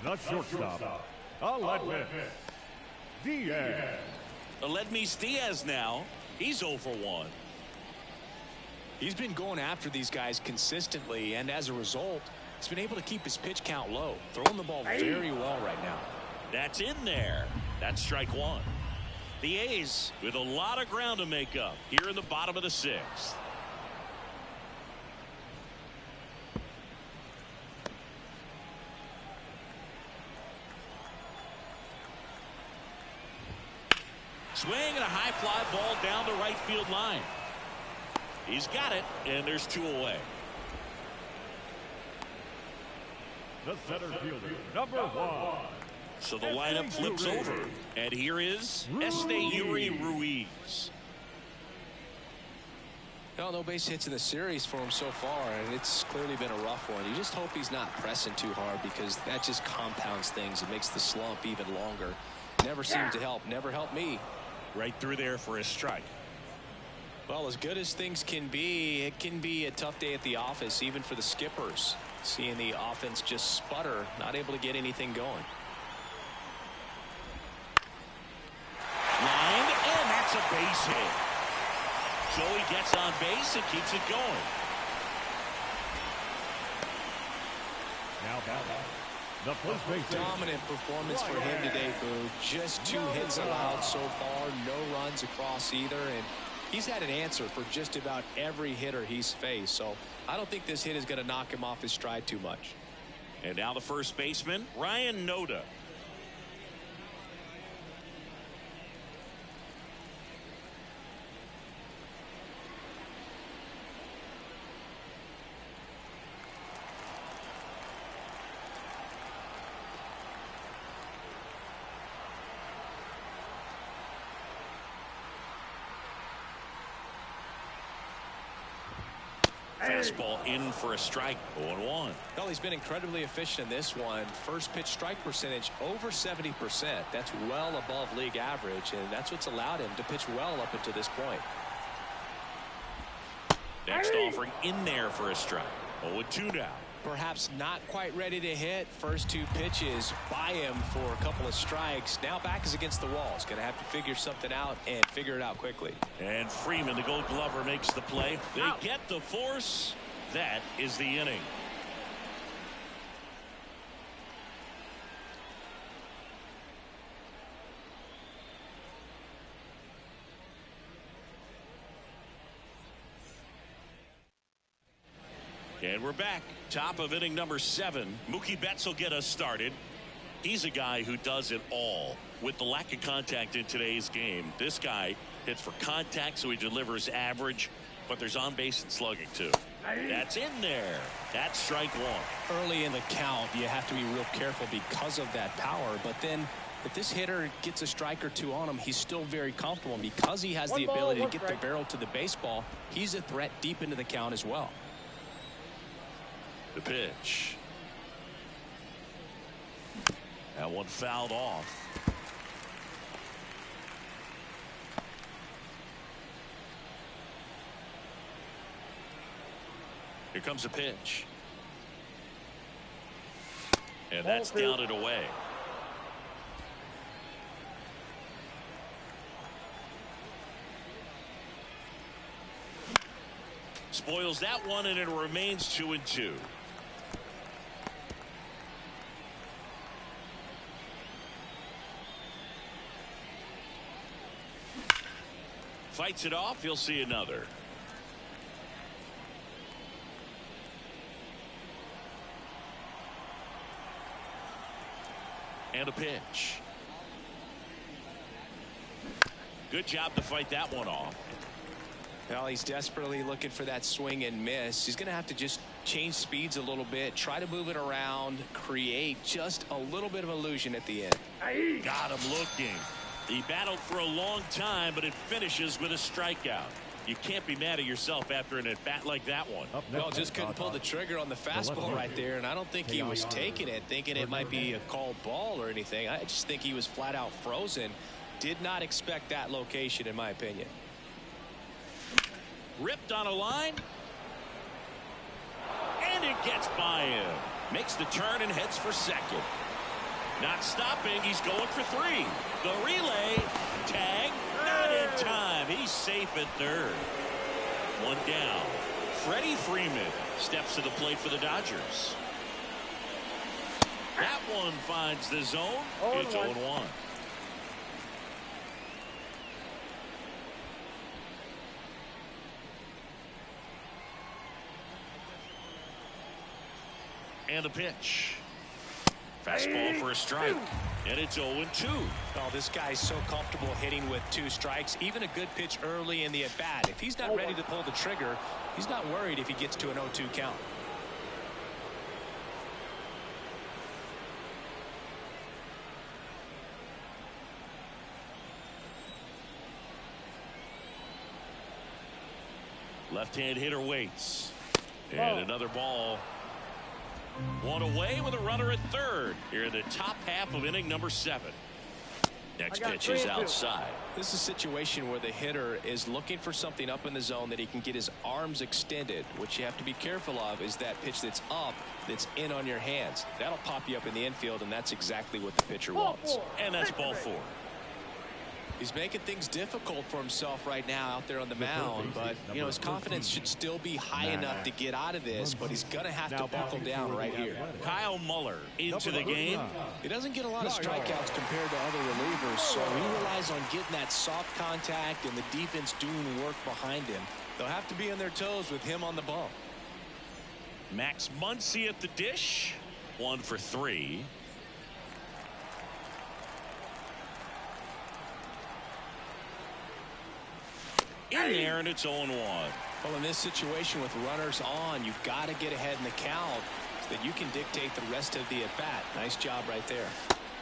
Speaker 3: the shortstop, Aledmys Diaz.
Speaker 1: Aledmys Diaz now. He's 0 for 1.
Speaker 2: He's been going after these guys consistently, and as a result, he's been able to keep his pitch count low. Throwing the ball very well right now.
Speaker 1: That's in there. That's strike one. The A's with a lot of ground to make up here in the bottom of the sixth. Swing and a high fly ball down the right field line. He's got it, and there's 2 away.
Speaker 3: The center fielder, number 1.
Speaker 1: So the lineup flips over, and here is Esteury Ruiz.
Speaker 2: Well, no base hits in the series for him so far, and it's clearly been a rough one. You just hope he's not pressing too hard, because that just compounds things. It makes the slump even longer. Never seems to help. Never helped me.
Speaker 1: Right through there for a strike.
Speaker 2: Well, as good as things can be, it can be a tough day at the office, even for the skippers. Seeing the offense just sputter, not able to get anything going.
Speaker 1: Line, and that's a base hit. So he gets on base and keeps it going.
Speaker 3: Now batting, the first base.
Speaker 2: Dominant performance for him today, Boo. Just 2 hits allowed so far, no runs across either, and he's had an answer for just about every hitter he's faced. So I don't think this hit is going to knock him off his stride too much.
Speaker 1: And now the first baseman, Ryan Noda. Fastball in for a strike. 0-1.
Speaker 2: Well, he's been incredibly efficient in this one. First pitch strike percentage over 70%. That's well above league average, and that's what's allowed him to pitch well up until this point.
Speaker 1: Next offering in there for a strike. 0-2 now.
Speaker 2: Perhaps not quite ready to hit. First 2 pitches by him for a couple of strikes. Now back is against the wall. He's going to have to figure something out and figure it out quickly.
Speaker 1: And Freeman, the Gold Glover, makes the play. They get the force. That is the inning. And we're back. Top of inning number 7. Mookie Betts will get us started. He's a guy who does it all. With the lack of contact in today's game, this guy hits for contact, so he delivers average, but there's on base and slugging too. That's in there. That's strike one.
Speaker 2: Early in the count, you have to be real careful because of that power, but then if this hitter gets a strike or 2 on him, he's still very comfortable, and because he has the ability to get the barrel to the baseball, he's a threat deep into the count as well.
Speaker 1: The pitch. That one fouled off. Here comes the pitch. And that's down and away. Spoils that one, and it remains 2-2. writes it off. He'll see another. And a pitch. Good job to fight that one off.
Speaker 2: Well, he's desperately looking for that swing and miss. He's going to have to just change speeds a little bit, try to move it around, create just a little bit of illusion at the end.
Speaker 1: Got him looking. He battled for a long time, but it finishes with a strikeout. You can't be mad at yourself after an at-bat like that one.
Speaker 2: Well, just couldn't pull the trigger on the fastball right there, and I don't think he was taking it, thinking it might be a called ball or anything. I just think he was flat out frozen. Did not expect that location, in my opinion.
Speaker 1: Ripped on a line. And it gets by him. Makes the turn and heads for second. Not stopping. He's going for three. The relay. Tag. Not in time. He's safe at third. One down. Freddie Freeman steps to the plate for the Dodgers. That one finds the zone. It's 0-1. And the pitch. Fastball for a strike. And it's 0-2.
Speaker 2: Oh, this guy's so comfortable hitting with 2 strikes. Even a good pitch early in the at-bat. If he's not ready to pull the trigger, he's not worried if he gets to an 0-2 count.
Speaker 1: Left-hand hitter waits. And another ball. One away with a runner at third here in the top half of inning number 7. Next pitch is outside.
Speaker 2: This is a situation where the hitter is looking for something up in the zone that he can get his arms extended. What you have to be careful of is that pitch that's up, that's in on your hands. That'll pop you up in the infield, and that's exactly what the pitcher wants.
Speaker 1: And that's ball 4.
Speaker 2: He's making things difficult for himself right now out there on the mound, but you know his confidence should still be high enough to get out of this, but he's gonna have to buckle down right here.
Speaker 1: Kyle Muller into the game.
Speaker 2: He doesn't get a lot of strikeouts compared to other relievers, so he relies on getting that soft contact and the defense doing work behind him. They'll have to be on their toes with him on the bump.
Speaker 1: Max Muncy at the dish. 1 for 3. In there, and it's 0-1.
Speaker 2: Well, in this situation with runners on, you've got to get ahead in the count so that you can dictate the rest of the at-bat. Nice job right there.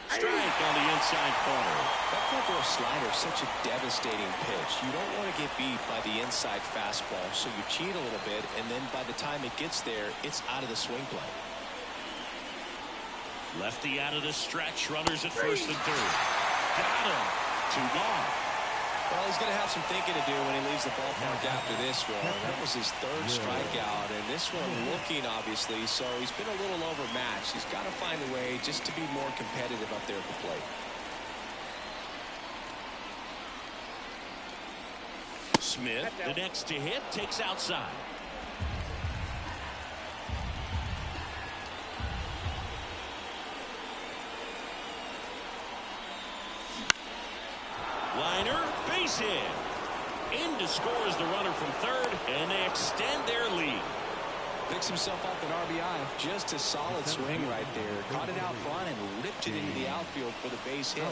Speaker 1: Strike on the inside corner.
Speaker 2: That front-door slider is such a devastating pitch. You don't want to get beat by the inside fastball, so you cheat a little bit, and then by the time it gets there, it's out of the swing play.
Speaker 1: Lefty out of the stretch. Runners at first and third. Got him. 2 gone.
Speaker 2: Well, he's going to have some thinking to do when he leaves the ballpark after this one. That was his 3rd strikeout, and this one looking, obviously, so he's been a little overmatched. He's got to find a way just to be more competitive up there at the plate.
Speaker 1: Smith, the next to hit, takes outside. Liner, base hit. In to score is the runner from third, and they extend their lead.
Speaker 2: Picks himself up an RBI. Just a solid swing right there. Caught it out front and ripped it into the outfield for the base hit.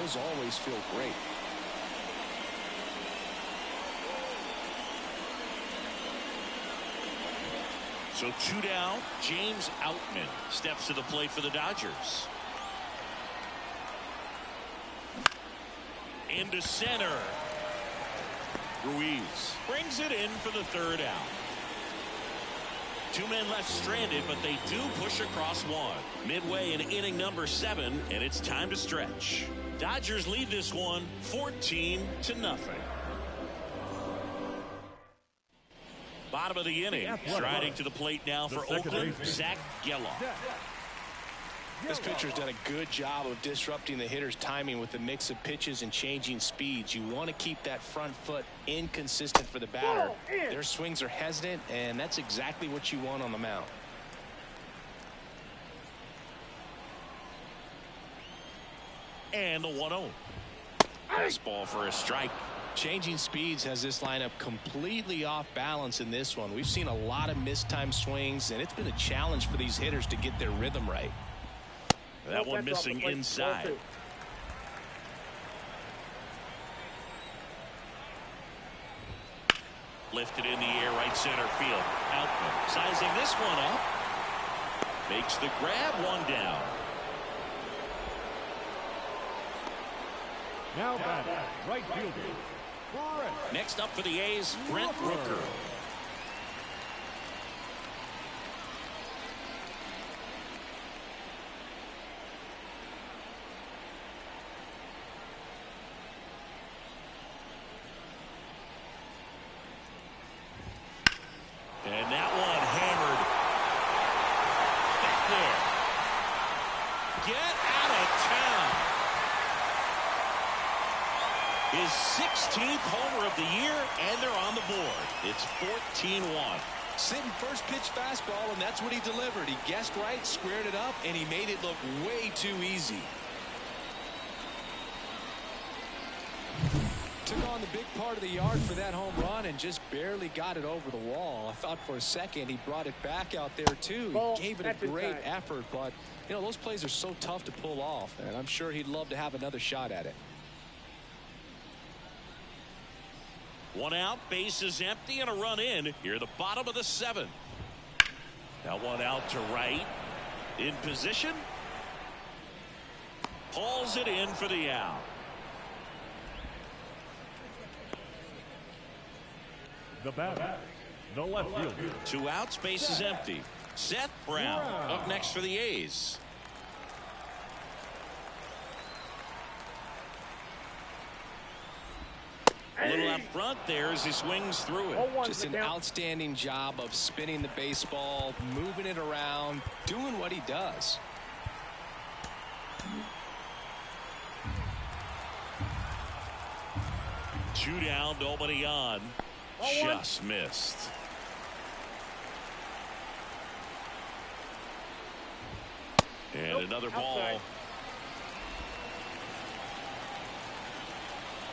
Speaker 2: Those always feel great.
Speaker 1: So 2 down. James Outman steps to the plate for the Dodgers. Into center. Ruiz brings it in for the 3rd out. 2 men left stranded, but they do push across 1. Midway in inning number 7, and it's time to stretch. Dodgers lead this one 14-0. Bottom of the inning. Striding to the plate now for Oakland, Zach Gelof.
Speaker 2: This pitcher's done a good job of disrupting the hitter's timing with the mix of pitches and changing speeds. You want to keep that front foot inconsistent for the batter. Their swings are hesitant, and that's exactly what you want on the mound.
Speaker 1: And the 1-0. Fastball for a strike.
Speaker 2: Changing speeds has this lineup completely off balance in this one. We've seen a lot of mistimed swings, and it's been a challenge for these hitters to get their rhythm right.
Speaker 1: That one missing inside. Lifted in the air, right center field. Outman sizing this one up. Makes the grab, one down.
Speaker 3: Now batting, right fielder, Brent.
Speaker 1: Next up for the A's, Brent Rooker. And that one hammered back there. Get out of town. His 16th homer of the year, and they're on the board. It's 14-1.
Speaker 2: Sitting first pitch fastball, and that's what he delivered. He guessed right, squared it up, and he made it look way too easy. Took on the big part of the yard for that home run and just barely got it over the wall. I thought for a second he brought it back out there too. He gave it a great effort, but you know, those plays are so tough to pull off, and I'm sure he'd love to have another shot at it.
Speaker 1: One out, bases empty, and a run in here at the bottom of the 7th. Now one out to right. In position. Hauls it in for the out.
Speaker 3: The batter, the left fielder.
Speaker 1: 2 outs, bases empty. Seth Brown up next for the A's. A little out front there as he swings through it.
Speaker 2: Just an outstanding job of spinning the baseball, moving it around, doing what he does.
Speaker 1: Two down, nobody on. Just missed. And another ball.
Speaker 4: Outside.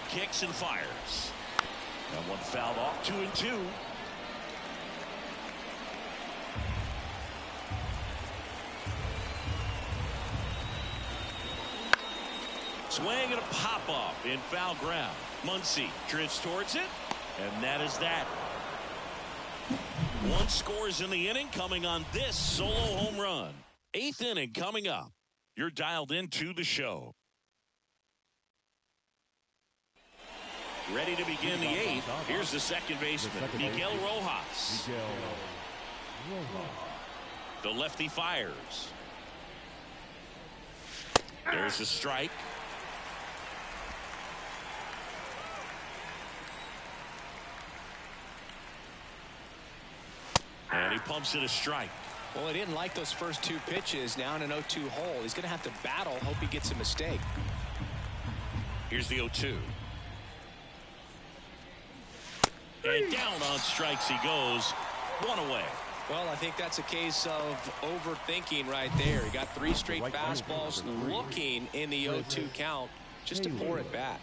Speaker 1: Kicks and fires. That one fouled off. 2-2. Swing and a pop up in foul ground. Muncy drifts towards it, and that is that. 1 scores in the inning, coming on this solo home run. 8th inning coming up. You're dialed into the show. Ready to begin the 8th. Here's the second baseman, Miguel Rojas. The lefty fires. There's a strike. And he pumps it a strike.
Speaker 2: Well, he didn't like those first 2 pitches. Now in an 0-2 hole. He's going to have to battle. Hope he gets a mistake.
Speaker 1: Here's the 0-2. And down on strikes he goes. 1 away.
Speaker 2: Well, I think that's a case of overthinking right there. He got 3 straight fastballs looking in the 0-2 count just to pour it back.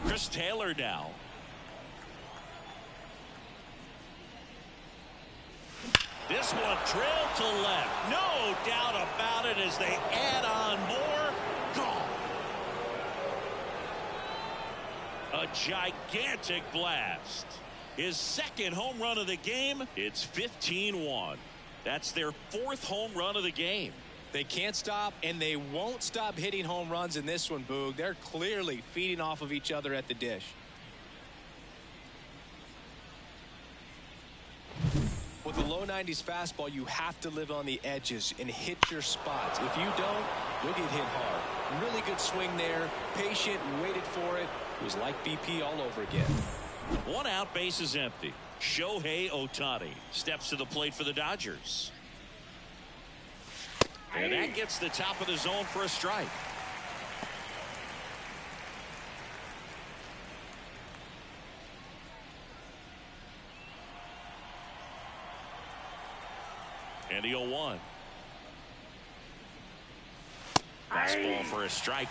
Speaker 1: Chris Taylor now. This one drilled to left. No doubt about it as they add on more. Gone. A gigantic blast. His 2nd home run of the game. It's 15-1. That's their 4th home run of the game.
Speaker 2: They can't stop, and they won't stop hitting home runs in this one, Boog. They're clearly feeding off of each other at the dish. With a low 90s fastball, you have to live on the edges and hit your spots. If you don't, you'll get hit hard. Really good swing there. Patient, waited for it. It was like BP all over again.
Speaker 1: 1 out, bases empty. Shohei Ohtani steps to the plate for the Dodgers. And that gets the top of the zone for a strike. And the 0-1. Fastball for a strike.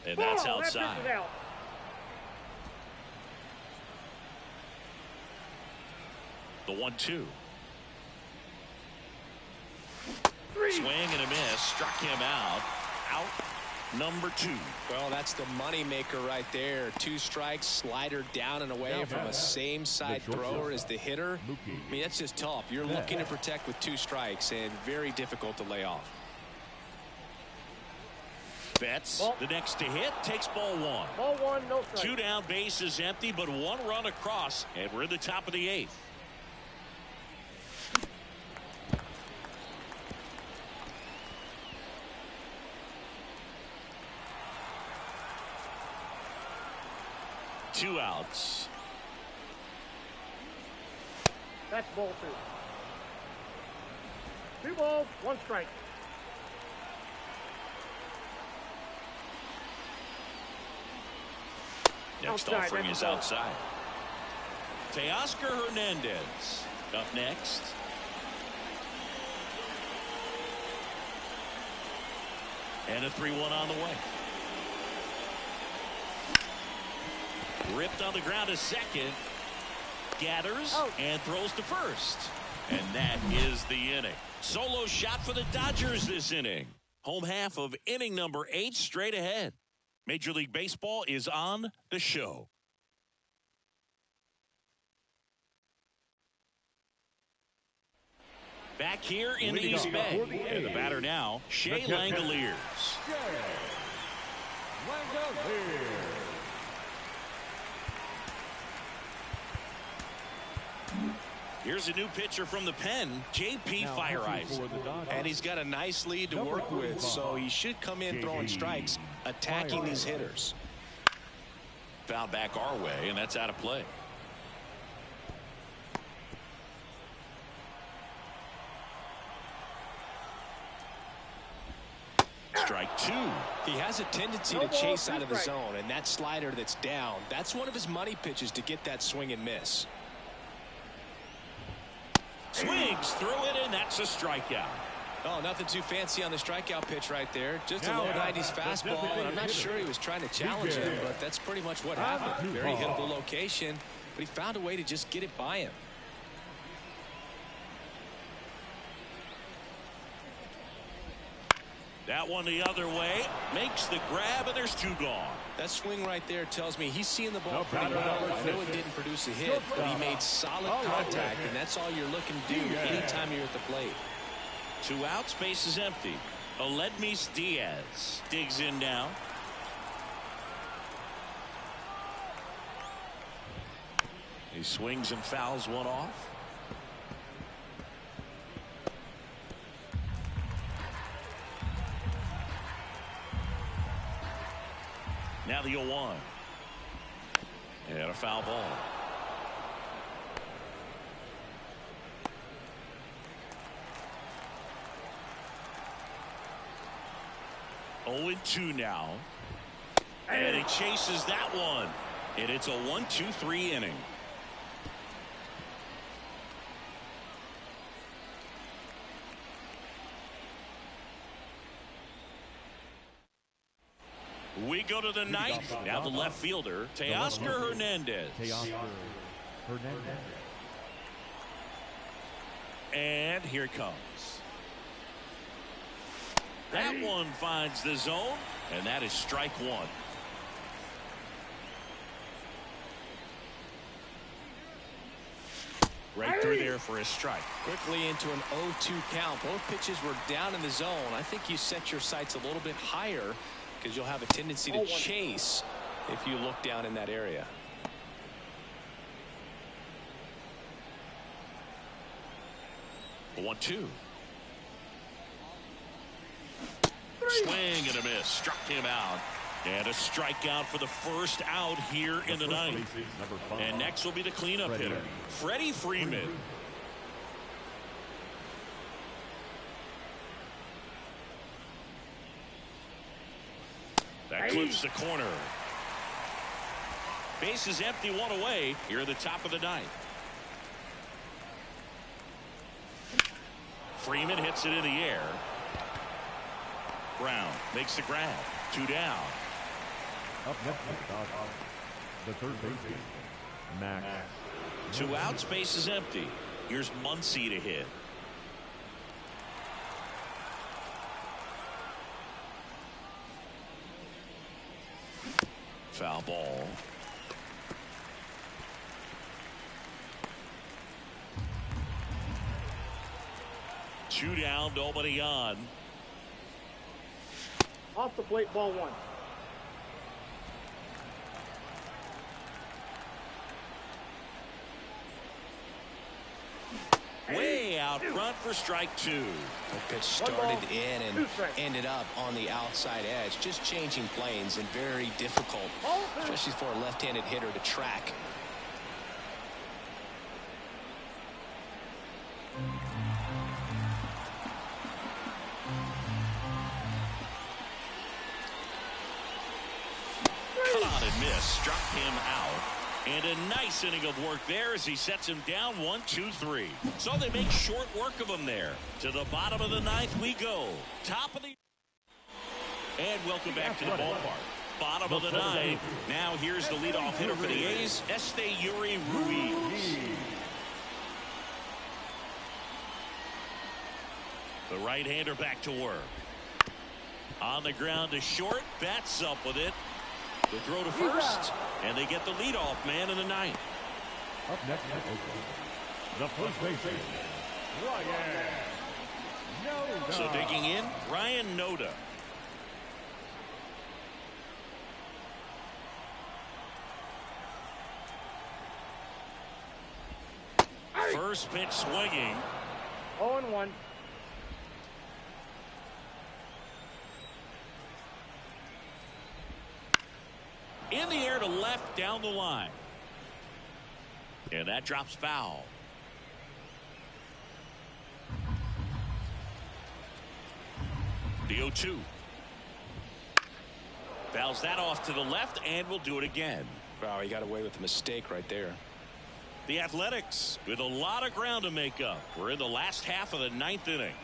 Speaker 1: And that's outside. The 1-2. Swing and a miss. Struck him out. Out number 2.
Speaker 2: Well, that's the money maker right there. 2 strikes, slider down and away from a same side thrower as the hitter. I mean, that's just tough. You're looking to protect with 2 strikes and very difficult to lay off.
Speaker 1: Betts, the next to hit, takes ball 1.
Speaker 4: Ball 1, no strike.
Speaker 1: 2 down, base is empty, but 1 run across, and we're in the top of the 8th. Two outs.
Speaker 4: That's ball 2. 2 balls, 1 strike.
Speaker 1: Next offering is outside. Teoscar Hernandez up next. And a 3-1 on the way. Ripped on the ground to second. Gathers and throws to first. And that is the inning. Solo shot for the Dodgers this inning. Home half of inning number 8 straight ahead. Major League Baseball is on the show. Back here in the East Bay. And the batter now, Shea Langoliers. Here's a new pitcher from the pen, J.P. Feyereisen.
Speaker 2: And he's got a nice lead to work with, so he should come in throwing strikes, attacking these hitters.
Speaker 1: Fouled back our way, and that's out of play. Strike 2.
Speaker 2: He has a tendency to chase out of the zone, and that slider that's down, that's one of his money pitches to get that swing and miss.
Speaker 1: Swings through it, and that's a strikeout.
Speaker 2: Oh, nothing too fancy on the strikeout pitch right there. Just a low 90s fastball, and I'm not sure he was trying to challenge him, but that's pretty much what happened. Very hittable location, but he found a way to just get it by him.
Speaker 1: That one the other way, makes the grab, and there's 2 gone.
Speaker 2: That swing right there tells me he's seeing the ball pretty well. I know it didn't produce a hit, but he made solid contact, and that's all you're looking to do anytime you're at the plate.
Speaker 1: 2 outs, base is empty. Aledmys Diaz digs in now. He swings and fouls one off. Now the 0-1. And a foul ball. Oh, 2 now. And he chases that one. And it's a 1-2-3 inning. We go to the 9th. Now the left fielder, Teoscar Hernandez. And here it comes. That one finds the zone, and that is strike 1. Right through there for a strike.
Speaker 2: Quickly into an 0-2 count. Both pitches were down in the zone. I think you set your sights a little bit higher because you'll have a tendency to chase if you look down in that area.
Speaker 1: The 1-2. Swing and a miss. Struck him out. And a strikeout for the first out here in the 9th. And next will be the cleanup hitter, Freddie Freeman. That clips the corner. Base is empty, one away here at the top of the ninth. Freeman hits it in the air. Brown makes the grab. 2 down.
Speaker 3: Up next is the third baseman, Max.
Speaker 1: 2 outs, base is empty. Here's Muncy to hit. Foul ball. Two down, nobody on.
Speaker 4: Off the plate, ball 1.
Speaker 1: Way out front for strike 2.
Speaker 2: The pitch started in and ended up on the outside edge. Just changing planes and very difficult, especially for a left-handed hitter to track.
Speaker 1: Cut on and miss. Struck him out. And a nice inning of work there as he sets him down 1-2-3. So they make short work of him there. To the bottom of the ninth we go. Top of the... And welcome back to the ballpark. Bottom of the ninth. Now here's the leadoff hitter for the A's, Esteury Ruiz. The right-hander back to work. On the ground to short. Bats up with it. The throw to first, and they get the leadoff man in the ninth.
Speaker 3: Up next is the first baseman, Ryan Noda.
Speaker 1: So digging in, Ryan Noda. First pitch swinging.
Speaker 4: 0-1.
Speaker 1: In the air to left, down the line. And that drops foul. The 0-2. Fouls that off to the left, and will do it again.
Speaker 2: Wow, he got away with a mistake right there.
Speaker 1: The Athletics with a lot of ground to make up. We're in the last half of the ninth inning.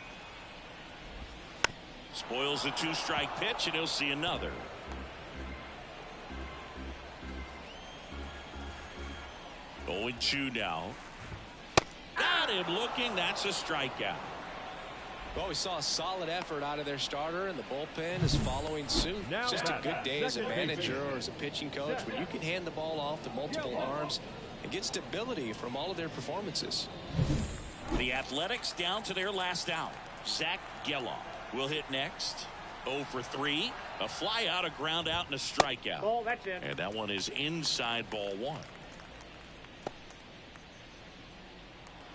Speaker 1: Spoils the 2-strike pitch, and he'll see another. Going 2 now. Got him looking. That's a strikeout.
Speaker 2: Well, we saw a solid effort out of their starter, and the bullpen is following suit. It's just a good day as a manager or as a pitching coach when you can hand the ball off to multiple arms and get stability from all of their performances.
Speaker 1: The Athletics down to their last out. Zach Geloff will hit next. 0 for 3. A fly out, a ground out, and a strikeout.
Speaker 4: Ball, that's in.
Speaker 1: And that one is inside ball 1.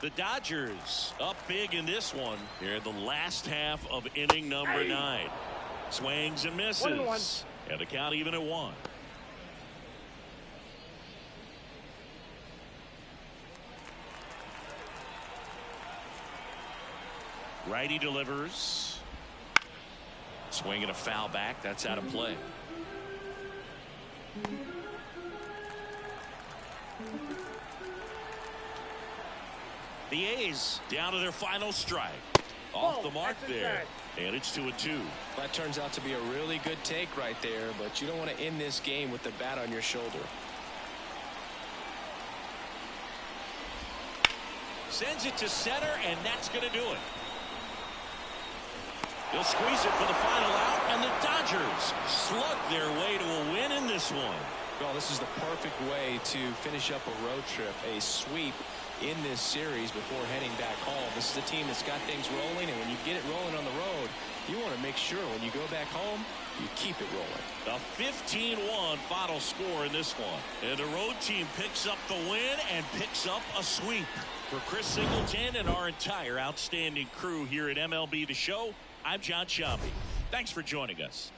Speaker 1: The Dodgers up big in this one here in the last half of inning number 9. Swings and misses.
Speaker 4: 1-1.
Speaker 1: And the count even at 1. Righty delivers. Swinging a foul back. That's out of play. The A's down to their final strike. Off the mark there. And it's 2-2.
Speaker 2: That turns out to be a really good take right there, but you don't want to end this game with the bat on your shoulder.
Speaker 1: Sends it to center, and that's going to do it. They'll squeeze it for the final out, and the Dodgers slug their way to a win in this one.
Speaker 2: Well, this is the perfect way to finish up a road trip, a sweep in this series before heading back home. This is a team that's got things rolling, and when you get it rolling on the road, you want to make sure when you go back home, you keep it rolling.
Speaker 1: A 15-1 final score in this one. And the road team picks up the win and picks up a sweep. For Chris Singleton and our entire outstanding crew here at MLB The Show, I'm John Sciambi. Thanks for joining us.